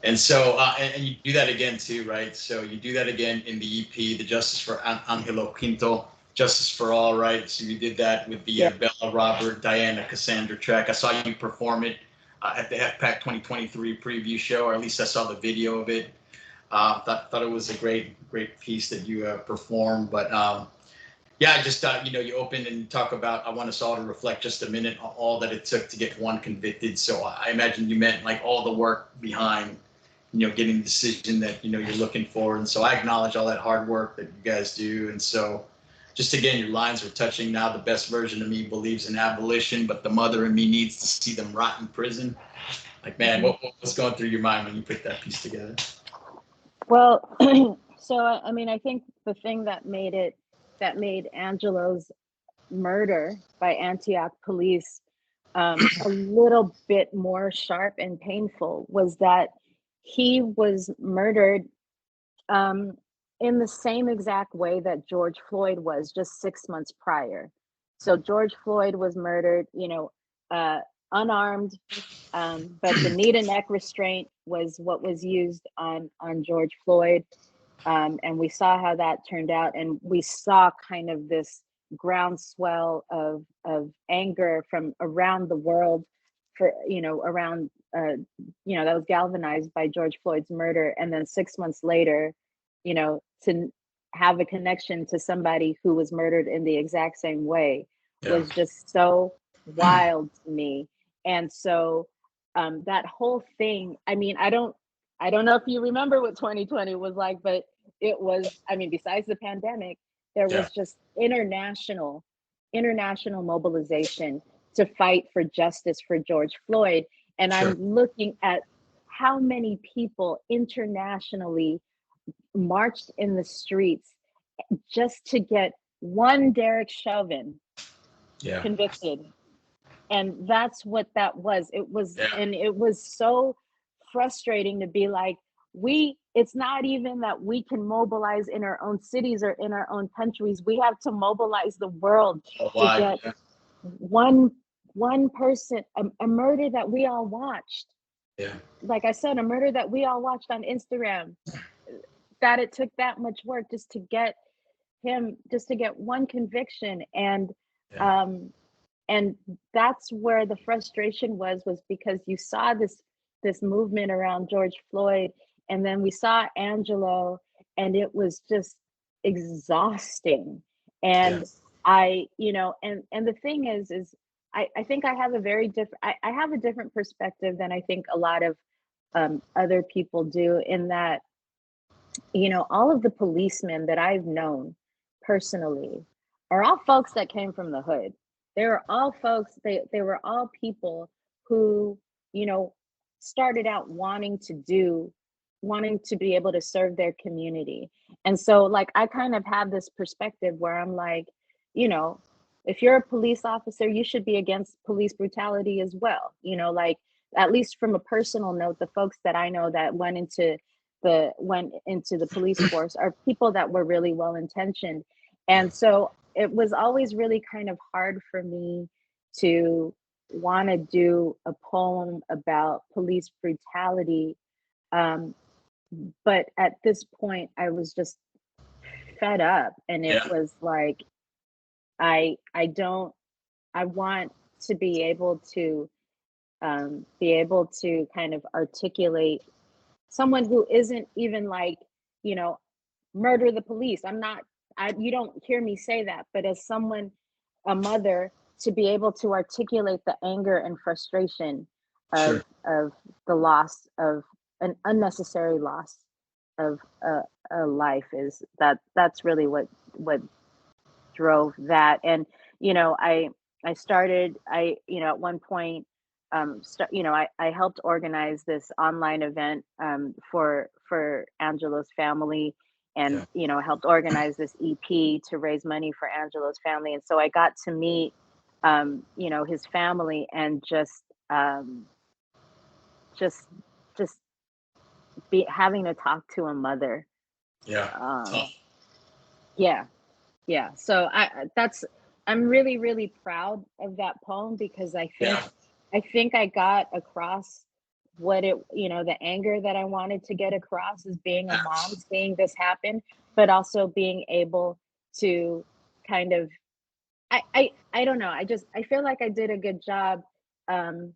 And so, and you do that again too, right? So you do that again in the EP, the Justice for Angelo Quinto, Justice for All, right? So you did that with the Bella Robert, Diana Cassandra track. I saw you perform it at the FPAC 2023 preview show, or at least I saw the video of it. Thought it was a great piece that you performed. But yeah, I just thought, you opened and talk about, I want us all to reflect just a minute on all that it took to get one convicted. So I imagine you meant like all the work behind, getting the decision that, you're looking for. And so I acknowledge all that hard work that you guys do. And so just again, your lines are touching. Now the best version of me believes in abolition, but the mother in me needs to see them rot in prison. Like, man, what was going through your mind when you put that piece together? Well, so, I mean, I think the thing that made Angelo's murder by Antioch police a little bit more sharp and painful was that he was murdered in the same exact way that George Floyd was just 6 months prior. So George Floyd was murdered, unarmed, but the knee to neck restraint was what was used on George Floyd. And we saw how that turned out. And we saw kind of this groundswell of anger from around the world for, that was galvanized by George Floyd's murder. And then 6 months later, to have a connection to somebody who was murdered in the exact same way was just so wild to me. And so that whole thing, I mean, I don't know if you remember what 2020 was like, but it was, I mean, besides the pandemic, there was just international mobilization to fight for justice for George Floyd. And I'm looking at how many people internationally marched in the streets just to get one Derek Chauvin convicted. And that's what that was. It was, and it was so frustrating to be like, we it's not even that we can mobilize in our own cities or in our own countries. We have to mobilize the world Oh, to why? get one one person, a murder that we all watched. Yeah. Like I said, a murder that we all watched on Instagram, that it took that much work just to get him, just to get one conviction. Yeah. Um and that's where the frustration was because you saw this movement around George Floyd, and then we saw Angelo, and it was just exhausting. Yeah. And I, and the thing is I think I have a very different, I have a different perspective than I think a lot of other people do, in that, all of the policemen that I've known personally are all folks that came from the hood. They were all folks, they were all people who, you know, started out wanting to be able to serve their community. And so like I kind of have this perspective where I'm like, you know, if you're a police officer, you should be against police brutality as well. Like, at least from a personal note, the folks that I know that went into the police force are people that were really well intentioned. Yeah. And so it was always really kind of hard for me to want to do a poem about police brutality. um, but at this point I was just fed up, and it Yeah. was like, I don't, I want to be able to kind of articulate someone who isn't even like, you know, murder the police. I'm not, you don't hear me say that, but as someone, a mother, to be able to articulate the anger and frustration Sure. of the loss of an unnecessary loss of a life, is that's really what drove that. And I started, at one point, I helped organize this online event, for Angelo's family, and Yeah. helped organize this EP to raise money for Angelo's family. And so I got to meet, his family, and just just be having to talk to a mother. Yeah. um Tough. yeah. Yeah, so I'm really, really proud of that poem, because Yeah. I think I got across the anger that I wanted to get across, as being a mom, Abs- seeing this happen, but also being able to kind of, I don't know, I feel like I did a good job, um,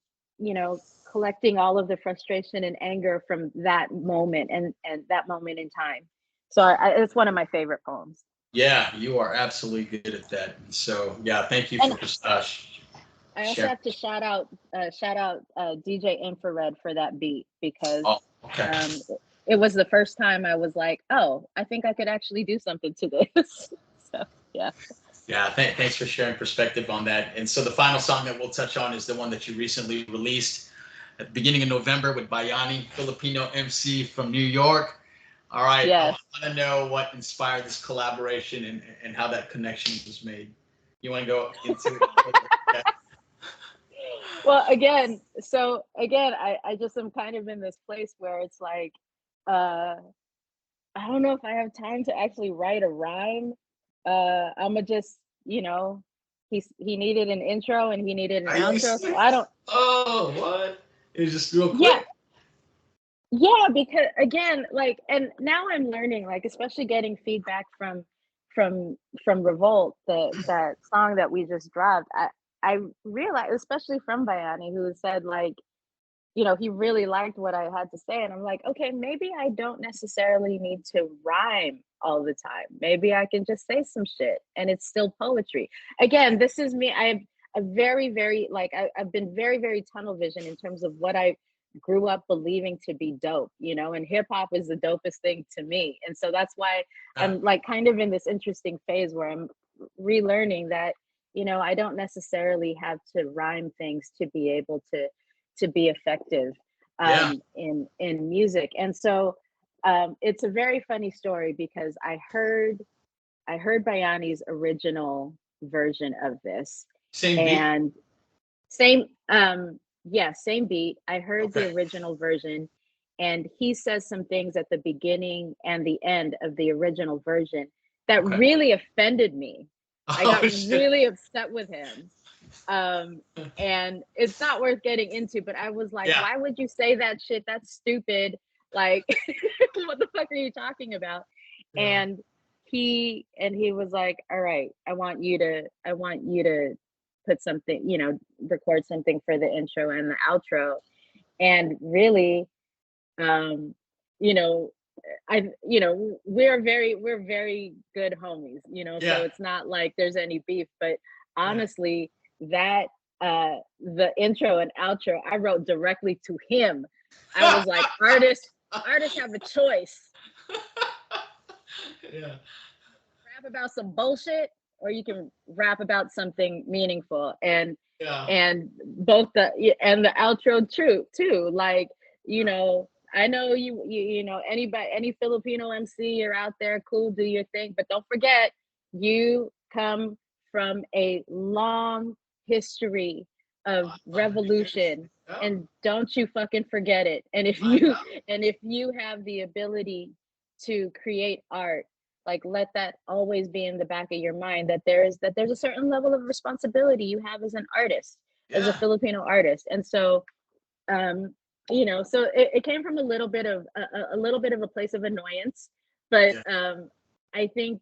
collecting all of the frustration and anger from that moment, and that moment in time. So it's one of my favorite poems. Yeah, you are absolutely good at that. So yeah, thank you And for I also sharing. have to shout out DJ Infrared for that beat, because Oh, okay. it was the first time I was like, oh, I think I could actually do something to this. So yeah. Yeah, thanks for sharing perspective on that. And so the final song that we'll touch on is the one that you recently released at the beginning of November with Bayani, Filipino MC from New York. All right, I Yes. want to know what inspired this collaboration, and how that connection was made. You want to go into it? Well, again, I just am kind of in this place where it's like, uh I don't know if I have time to actually write a rhyme. I'ma just, he needed an intro and he needed an Are you outro. So I serious? don't. Oh, what? It was just real Yeah, quick. yeah, because again, like, and now I'm learning, like, especially getting feedback from from Revolt, that song that we just dropped. I realized, especially from Bayani, who said, like, he really liked what I had to say. And I'm like, okay, maybe I don't necessarily need to rhyme all the time. Maybe I can just say some shit and it's still poetry. Again, this is me. I have a very, very, like, I've been very, very tunnel vision in terms of what I grew up believing to be dope, and hip hop is the dopest thing to me. And so that's why Yeah. I'm like kind of in this interesting phase where I'm relearning that, I don't necessarily have to rhyme things to be able to be effective, Yeah. in music. And so it's a very funny story, because I heard Bayani's original version of this, Same beat. and same, yeah, same beat. I heard the Okay. original version, and he says some things at the beginning and the end of the original version that Okay. really offended me. I got Oh shit. really upset with him. Um, and it's not worth getting into, but I was like, Yeah. why would you say that shit? That's stupid. Like, what the fuck are you talking about? Yeah. And he was like, all right, I want you to put something, record something for the intro and the outro. And really, um, you know, we're very good homies, so Yeah. it's not like there's any beef, but Yeah. honestly, that the intro and outro I wrote directly to him. I was like, artists have a choice. Yeah. Rap about some bullshit, or you can rap about something meaningful. and Yeah. and both the outro too, like, you Yeah. know I know anybody, any Filipino MC, you're out there, cool, do your thing, but don't forget, you come from a long history of 100 years. revolution, Yeah. and don't you fucking forget it. And if I you know. and if you have the ability to create art, like, let that always be in the back of your mind, that there's a certain level of responsibility you have as an artist, as a Yeah. Filipino artist. And so, um so it came from a little bit of a place of annoyance, but Yeah. I think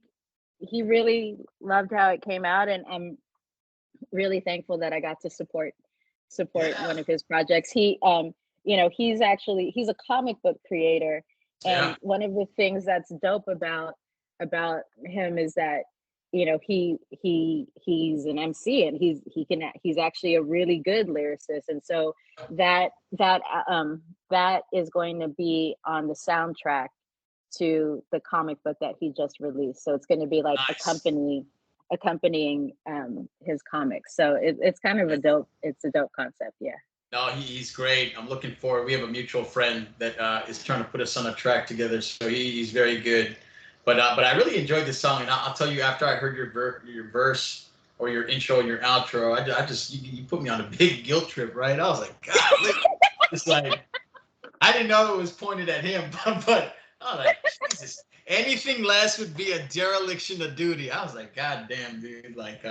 he really loved how it came out, and I'm really thankful that I got to support Yeah. one of his projects. He's a comic book creator, Yeah. and one of the things that's dope about him is that, he's an MC, and he's actually a really good lyricist. And so that is going to be on the soundtrack to the comic book that he just released. So it's going to be like Nice. accompanying his comics. So it's kind of a dope concept. Yeah. No, he's great. I'm looking forward. We have a mutual friend that is trying to put us on a track together, so he's very good. But I really enjoyed the song, and I'll tell you, after I heard your verse or your intro and your outro, I just you put me on a big guilt trip, right? I was like, God, it's like I didn't know it was pointed at him, but I was like, Jesus, anything less would be a dereliction of duty. I was like, God damn, dude, like.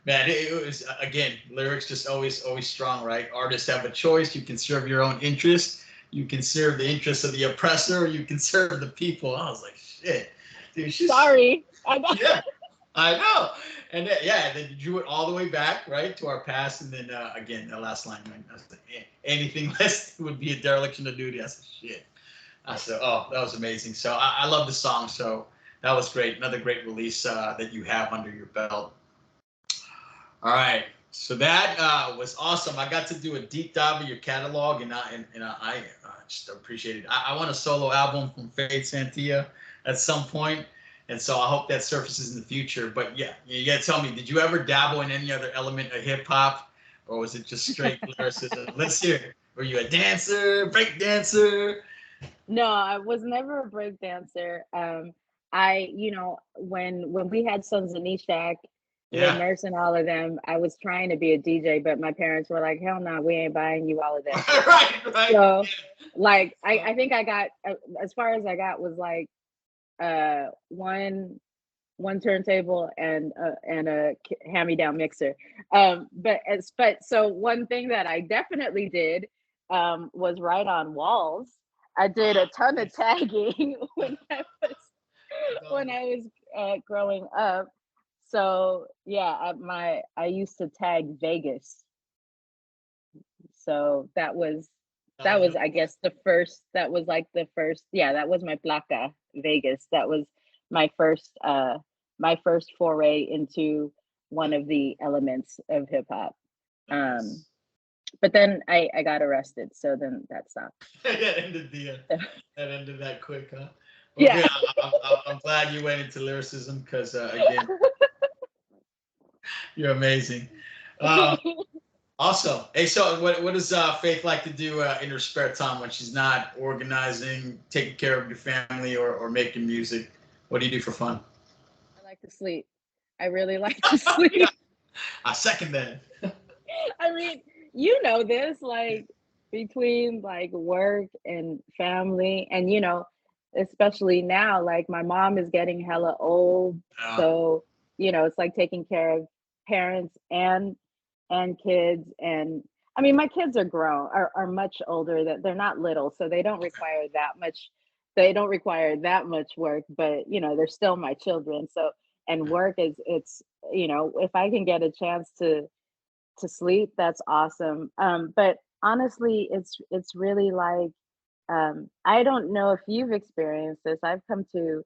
Man, it was again, lyrics just always strong, right? Artists have a choice. You can serve your own interest. You can serve the interests of the oppressor. Or you can serve the people. I was like, shit, dude, she's Sorry. I got yeah, I know. And then, yeah, then you drew it all the way back, right, to our past, and then again, the last line, I was like, anything less would be a dereliction of duty. I said, shit. I said, oh, that was amazing. So I love the song. So that was great. Another great release that you have under your belt. All right. So that was awesome. I got to do a deep dive of your catalog, and I just appreciate it. I want a solo album from Faith Santilla at some point, and so I hope that surfaces in the future. But yeah, you got to tell me, did you ever dabble in any other element of hip hop, or was it just straight lyricism? Let's hear it. Were you a dancer, break dancer? No, I was never a break dancer. When we had Sons of Nishak, Lil Yeah. Nurse and all of them, I was trying to be a DJ, but my parents were like, hell no, we ain't buying you all of that shit. Right. So, Yeah. like, I think I got, as far as I got was like one turntable and a hand-me-down mixer. But so one thing that I definitely did was write on walls. I did a ton of Nice. tagging when I was growing up. So yeah, I used to tag Vegas. So that was, I guess, that was like the first, yeah, that was my placa, Vegas. That was my first foray into one of the elements of hip hop. Um, Nice. but then I got arrested, so then that stopped. that ended the that ended that quick, huh? Well, Yeah. good. I'm glad you went into lyricism because again, you're amazing. Um, awesome. Hey, so what does Faith like to do in her spare time when she's not organizing, taking care of your family, or making music? What do you do for fun? I like to sleep. I really like to Yeah, sleep. I second that. I mean, you know this, Yeah. like, between like work and family, and especially now, like my mom is getting hella old, Yeah. so it's like taking care of parents and kids. And I mean, my kids are grown, are much older, that they're not little, so Okay. they don't require that much work, but they're still my children. So, and Yeah. work is, it's if I can get a chance to sleep, that's awesome. But honestly, it's really like, I don't know if you've experienced this. I've come to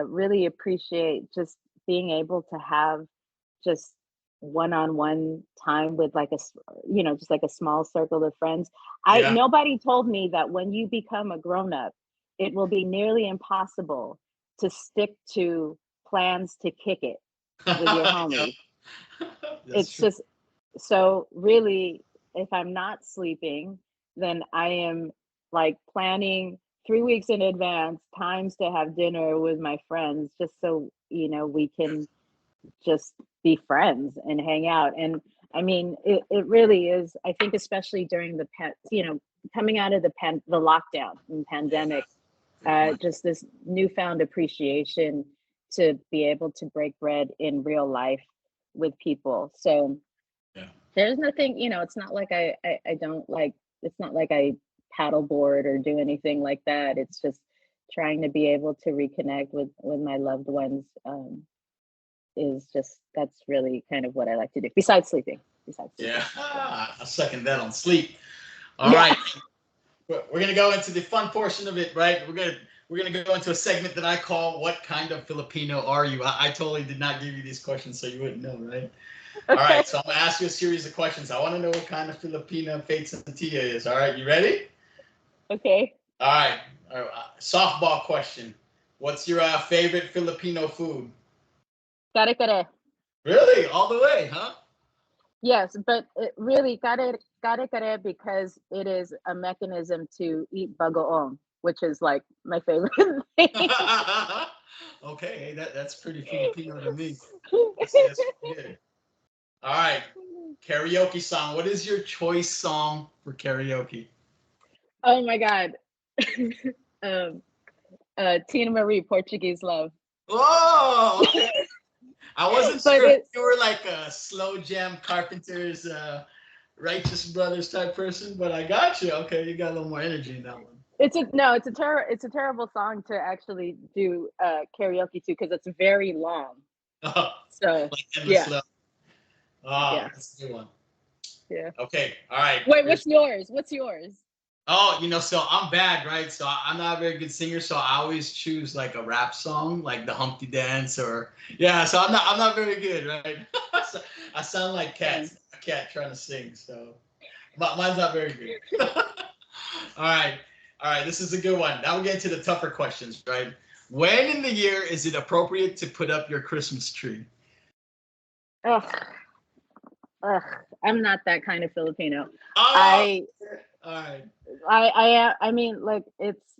really appreciate just being able to have just one-on-one time with like just like a small circle of friends. I Yeah. Nobody told me that when you become a grown-up, it will be nearly impossible to stick to plans to kick it with your Yeah. homies. That's It's true. just, so really, if I'm not sleeping, then I am like planning 3 weeks in advance times to have dinner with my friends, just so we can just be friends and hang out. And I mean, it really is. I think especially during coming out of the lockdown and Yeah. pandemic, Good point. just this newfound appreciation to be able to break bread in real life with people. So Yeah. there's nothing, it's not like I don't like, it's not like I paddleboard or do anything like that. It's just trying to be able to reconnect with my loved ones, is just, that's really kind of what I like to do besides sleeping. Besides Yeah. sleeping. Yeah. I second that on sleep. All Yeah. right. We're gonna go into the fun portion of it, right? We're gonna go into a segment that I call "What kind of Filipino are you?" I totally did not give you these questions, so you wouldn't know, right? All Okay. right, so I'm gonna ask you a series of questions. I want to know what kind of Filipina Fate Santilla is. All right, you ready? Okay. All right. Softball question. What's your favorite Filipino food? Kare kare. Really, all the way, huh? Yes, but it really kare kare because it is a mechanism to eat bagoong, which is like my favorite thing. Okay, hey, that's pretty Filipino to me. That's pretty good. All right, karaoke song. What is your choice song for karaoke? Oh my God. um, Tina Marie, Portuguese Love. Oh, okay. I wasn't But sure if it's you were like a slow jam Carpenter's Righteous Brothers type person, but I got you. Okay, you got a little more energy in that one. it's a no, it's a terrible song to actually do karaoke to because it's very long. So Like endless yeah, love. Ah, yeah, that's a good one. yeah. Okay, all right. Wait, Here's what's yours? What's yours? Oh, so I'm bad, right? So I'm not a very good singer, so I always choose like a rap song, like the Humpty Dance or yeah. So I'm not very good, right? So I sound like Fun. a cat trying to sing. So mine's not very good. All right, all right. This is a good one. Now we get into the tougher questions, right? When in the year is it appropriate to put up your Christmas tree? Ugh, ugh. I'm not that kind of Filipino. Oh, I all right. I mean, like it's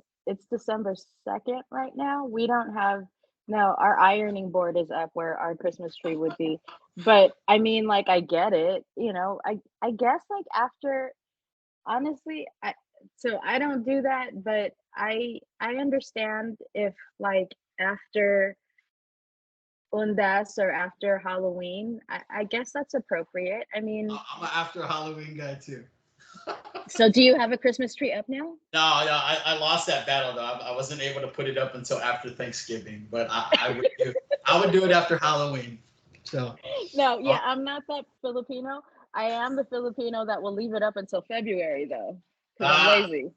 December 2nd right now. We don't have, no, our ironing board is up where our Christmas tree would be. But I mean, like, I get it. I guess like after, honestly, so I don't do that, but I understand if like after Undas or after Halloween, I guess that's appropriate. I mean, I'm an after Halloween guy too. so do you have a Christmas tree up now? No, I lost that battle though. I wasn't able to put it up until after Thanksgiving, but I would do it after Halloween. So, No, uh, yeah, I'm not that Filipino. I am the Filipino that will leave it up until February though, because I'm uh, lazy.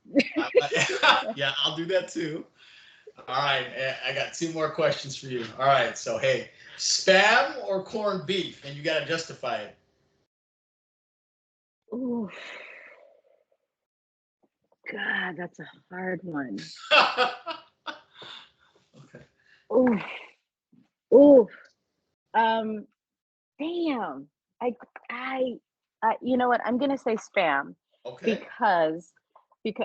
yeah, I'll do that too. All right, I got two more questions for you. All right, so hey, spam or corned beef, and you got to justify it. Ooh, God, that's a hard one. Okay. Ooh, ooh. Um, damn. I, I, you know what? I'm gonna say spam Okay. because,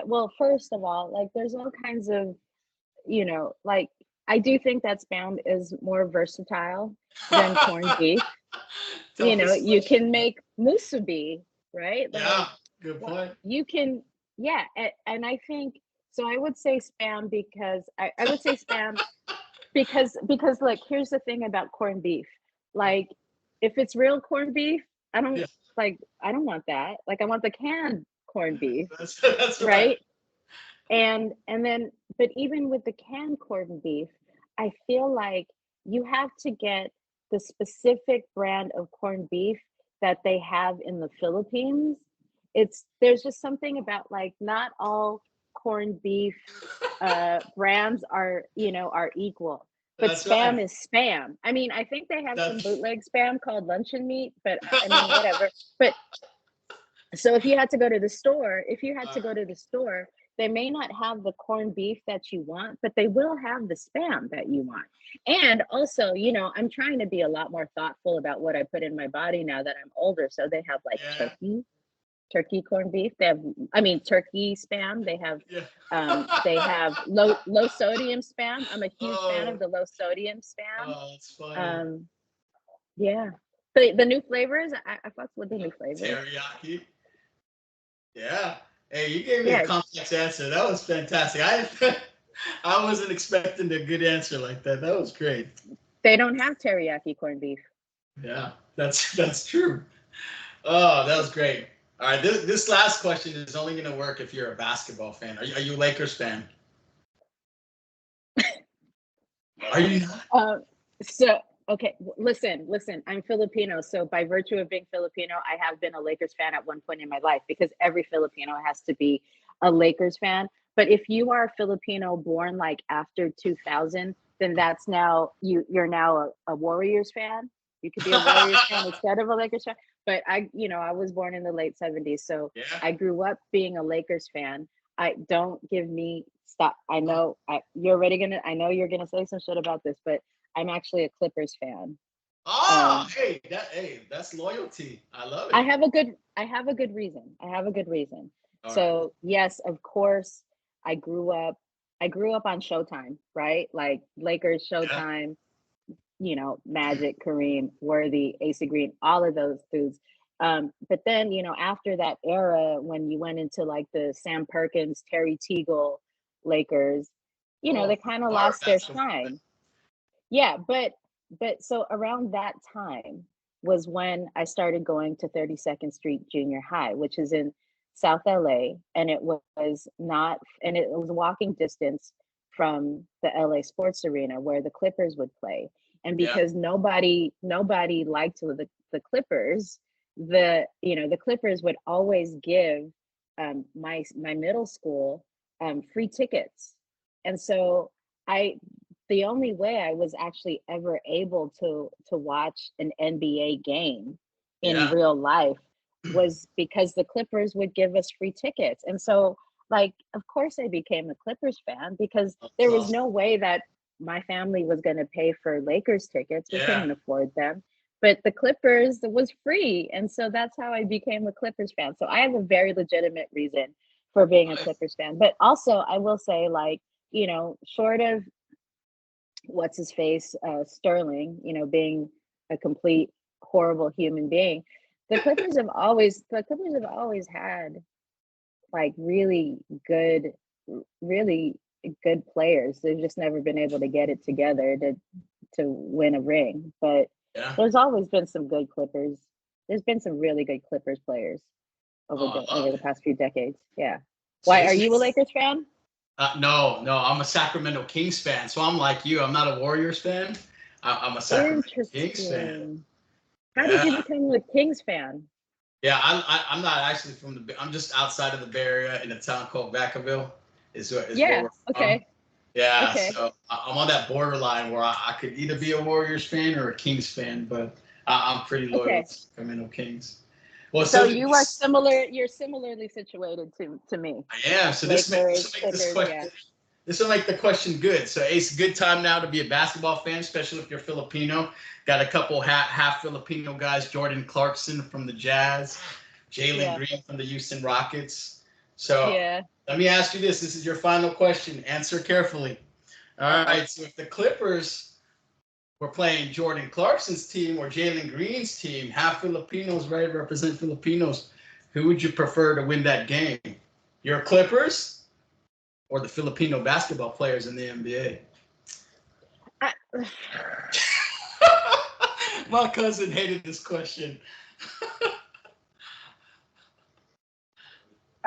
well, first of all, like, there's all kinds of, like, I do think that spam is more versatile than corned beef. Toughest You question. can make musubi, right? Yeah, Like, good what point. you can. Yeah, and I think so. I would say spam because I would say spam because look, here's the thing about corned beef. Like, if it's real corned beef, I don't Yeah, I don't want that. Like, I want the canned corned beef, that's right. right? And then, but even with the canned corned beef, I feel like you have to get the specific brand of corned beef that they have in the Philippines. It's There's just something about, like, not all corned beef brands are, are equal. But That's right. spam is spam. I mean, I think they have some That's bootleg spam called luncheon meat, but I mean, whatever. But so if you had to go to the store, they may not have the corned beef that you want, but they will have the spam that you want. And also, I'm trying to be a lot more thoughtful about what I put in my body now that I'm older. So they have like yeah, turkey corned beef. They have, I mean, turkey spam. yeah. They have low sodium spam. I'm a huge fan of Oh, the low sodium spam. that's funny. Um, yeah. The new flavors, I fuck with the new flavors. Teriyaki. Yeah. Hey, you gave me a Yeah, complex answer. That was fantastic. I wasn't expecting a good answer like that. That was great. they don't have teriyaki corned beef. Yeah, that's true. Oh, that was great. All right, this last question is only going to work if you're a basketball fan. Are you a Lakers fan? Are you not? Um, so okay, listen. I'm Filipino, so by virtue of being Filipino, I have been a Lakers fan at one point in my life because every Filipino has to be a Lakers fan. But if you are Filipino born like after 2000, then that's now you're now a Warriors fan. You could be a Warriors fan instead of a Lakers fan. But I was born in the late 70s, so Yeah. I grew up being a Lakers fan. I don't give me stop. Oh, I know you're gonna say some shit about this, but I'm actually a Clippers fan. oh, Um, hey, that's loyalty. I love I it. have a good I have a good reason. I have a good reason. All right. So yes, of course, I grew up I grew up on Showtime, right? Like Lakers Yeah. Showtime, Magic, Kareem, Worthy, AC Green, all of those dudes. But then, after that era, when you went into like the Sam Perkins, Terry Teagle Lakers, Oh, they kind of our lost their basketball. shine. Yeah, but so around that time was when I started going to 32nd Street Junior High, which is in South LA, and it was walking distance from the LA Sports Arena where the Clippers would play. And Yeah. because nobody liked the Clippers, the Clippers would always give my middle school free tickets. And so I the only way I was actually ever able to watch an NBA game in Yeah. real life was because the Clippers would give us free tickets. And so, like, of course I became a Clippers fan because That's there was awesome. no way that my family was going to pay for Lakers tickets. We Yeah. couldn't afford them. But the Clippers was free. And so that's how I became a Clippers fan. So I have a very legitimate reason for being a Nice. Clippers fan. But also, I will say, like, short of what's his face, Sterling, being a complete horrible human being. The Clippers have always had like really good players. They've just never been able to get it together to win a ring. But Yeah. there's always been some good Clippers. There's been some really good Clippers players Oh, I over love the it. past few decades. Yeah. So Why are this you a makes Lakers fan? no. I'm a Sacramento Kings fan. So I'm like you. I'm not a Warriors fan. I'm a Sacramento Kings fan. Interesting. How did Yeah. you become a Kings fan? Yeah, I'm not actually from I'm just outside of the Bay Area in a town called Vacaville, is where Yeah. we're from. Okay. Yeah, Okay. so I'm on that borderline where I could either be a Warriors fan or a Kings fan, but I'm pretty loyal Okay. to Sacramento Kings. Well, So so you are this similar. You're similarly situated to me. I am. So this Lakers, will make this Clippers. Yeah. question this will make the question good. So it's a good time now to be a basketball fan, especially if you're Filipino. Got a couple half Filipino guys: Jordan Clarkson from the Jazz, Jalen Yeah. Green from the Houston Rockets. So Yeah. let me ask you this. This is your final question. Answer carefully. Uh All oh. right. So if the Clippers were playing Jordan Clarkson's team or Jalen Green's team, half Filipinos, ready to represent Filipinos, who would you prefer to win that game? Your Clippers or the Filipino basketball players in the NBA? I, My cousin hated this question.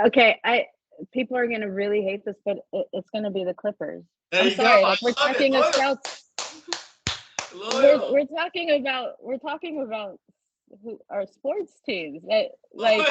okay, I people are gonna really hate this, but it's gonna be the Clippers. There I'm you go. sorry, I like we're love it. talking Loyal. about Loyal. we're talking about who our sports teams. Like Loyal.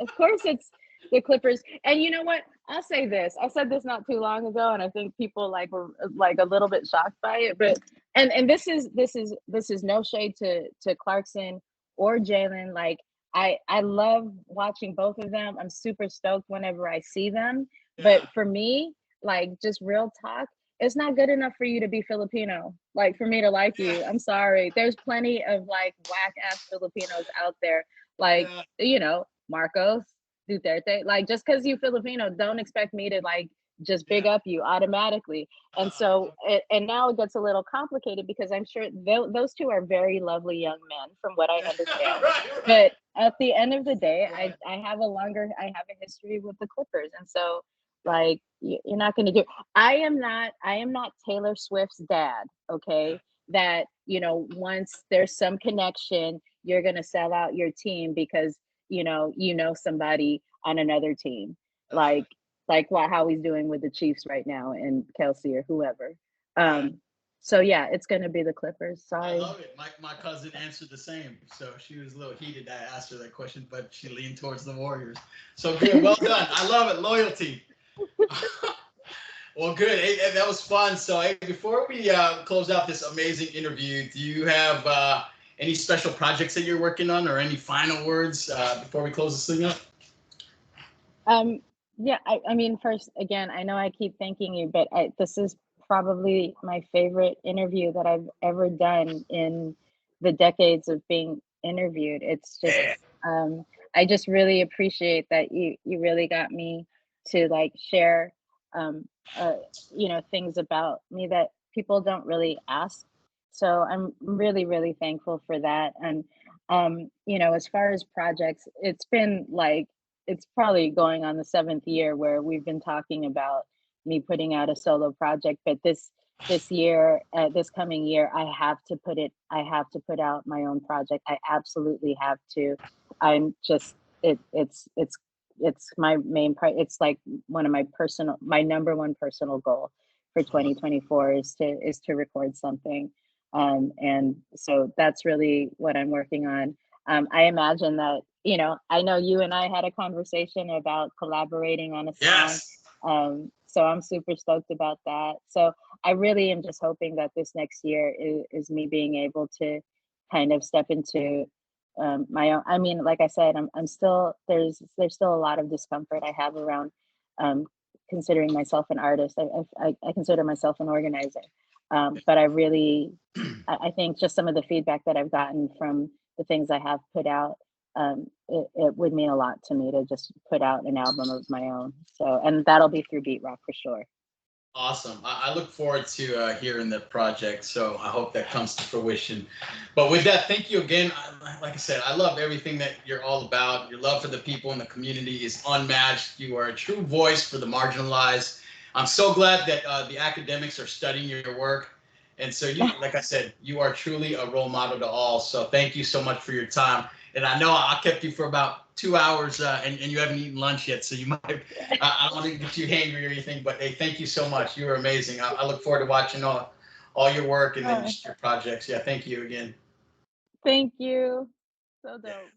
of course it's the Clippers. And you know what? I'll say this. I said this not too long ago, and I think people like were like a little bit shocked by it. But and this is no shade to Clarkson or Jalen. Like I love watching both of them. I'm super stoked whenever I see them. But Yeah. for me, like just real talk, it's not good enough for you to be Filipino. Like for me to like Yeah. you. I'm sorry. There's plenty of like whack ass Filipinos out there. Like, Yeah. Marcos, Duterte. Like just because you Filipino, don't expect me to like just big Yeah. up you automatically. And so and now it gets a little complicated because I'm sure those two are very lovely young men from what I Yeah. understand. Right. Right. But at the end of the day, Right. I have a history with the Clippers. And so like you're not going to do. I am not Taylor Swift's dad, Yeah. okay? That, once there's some connection, you're going to sell out your team because, somebody on another team. That's right. Like how he's doing with the Chiefs right now and Kelsey or whoever. Right. So yeah, it's going to be the Clippers. I Sorry. love it. My cousin answered the same. So she was a little heated that I asked her that question, but she leaned towards the Warriors. So good. Well done. I love it. Loyalty. Well, good. Hey, that was fun. So, hey, before we close out this amazing interview, do you have any special projects that you're working on, or any final words before we close this thing up? Um, yeah, I mean, first, again, I know I keep thanking you, but this is probably my favorite interview that I've ever done in the decades of being interviewed. It's just, Yeah. um, I just really appreciate that you really got me to like share, um, uh, things about me that people don't really ask. So I'm really, really thankful for that. And, as far as projects, it's been like, it's probably going on the seventh year where we've been talking about me putting out a solo project. But this year, this coming year, I have to put out my own project. I absolutely have to. I'm just it's my main part. It's like one of my number one personal goal for Awesome. 2024 is to record something. And so that's really what I'm working on. I imagine that, I know you and I had a conversation about collaborating on a song. Yes. So I'm super stoked about that. So I really am just hoping that this next year is me being able to kind of step into my own. I mean, like I said, I'm still there's still a lot of discomfort I have around um, considering myself an artist. I consider myself an organizer, but I think just some of the feedback that I've gotten from the things I have put out, it would mean a lot to me to just put out an album of my own. So, and that'll be through Beat Rock for sure. Awesome. I look forward to hearing the project. So I hope that comes to fruition. But with that, thank you again. Like I said, I love everything that you're all about. Your love for the people in the community is unmatched. You are a true voice for the marginalized. I'm so glad that the academics are studying your work. And so you, like I said, you are truly a role model to all. So thank you so much for your time. And I know I kept you for about 2 hours, and you haven't eaten lunch yet, so you might. I don't want to get you hangry or anything, but hey, thank you so much. You were amazing. I look forward to watching all your work and then Uh, just your projects. Yeah, thank you again. Thank you. So Yeah. dope.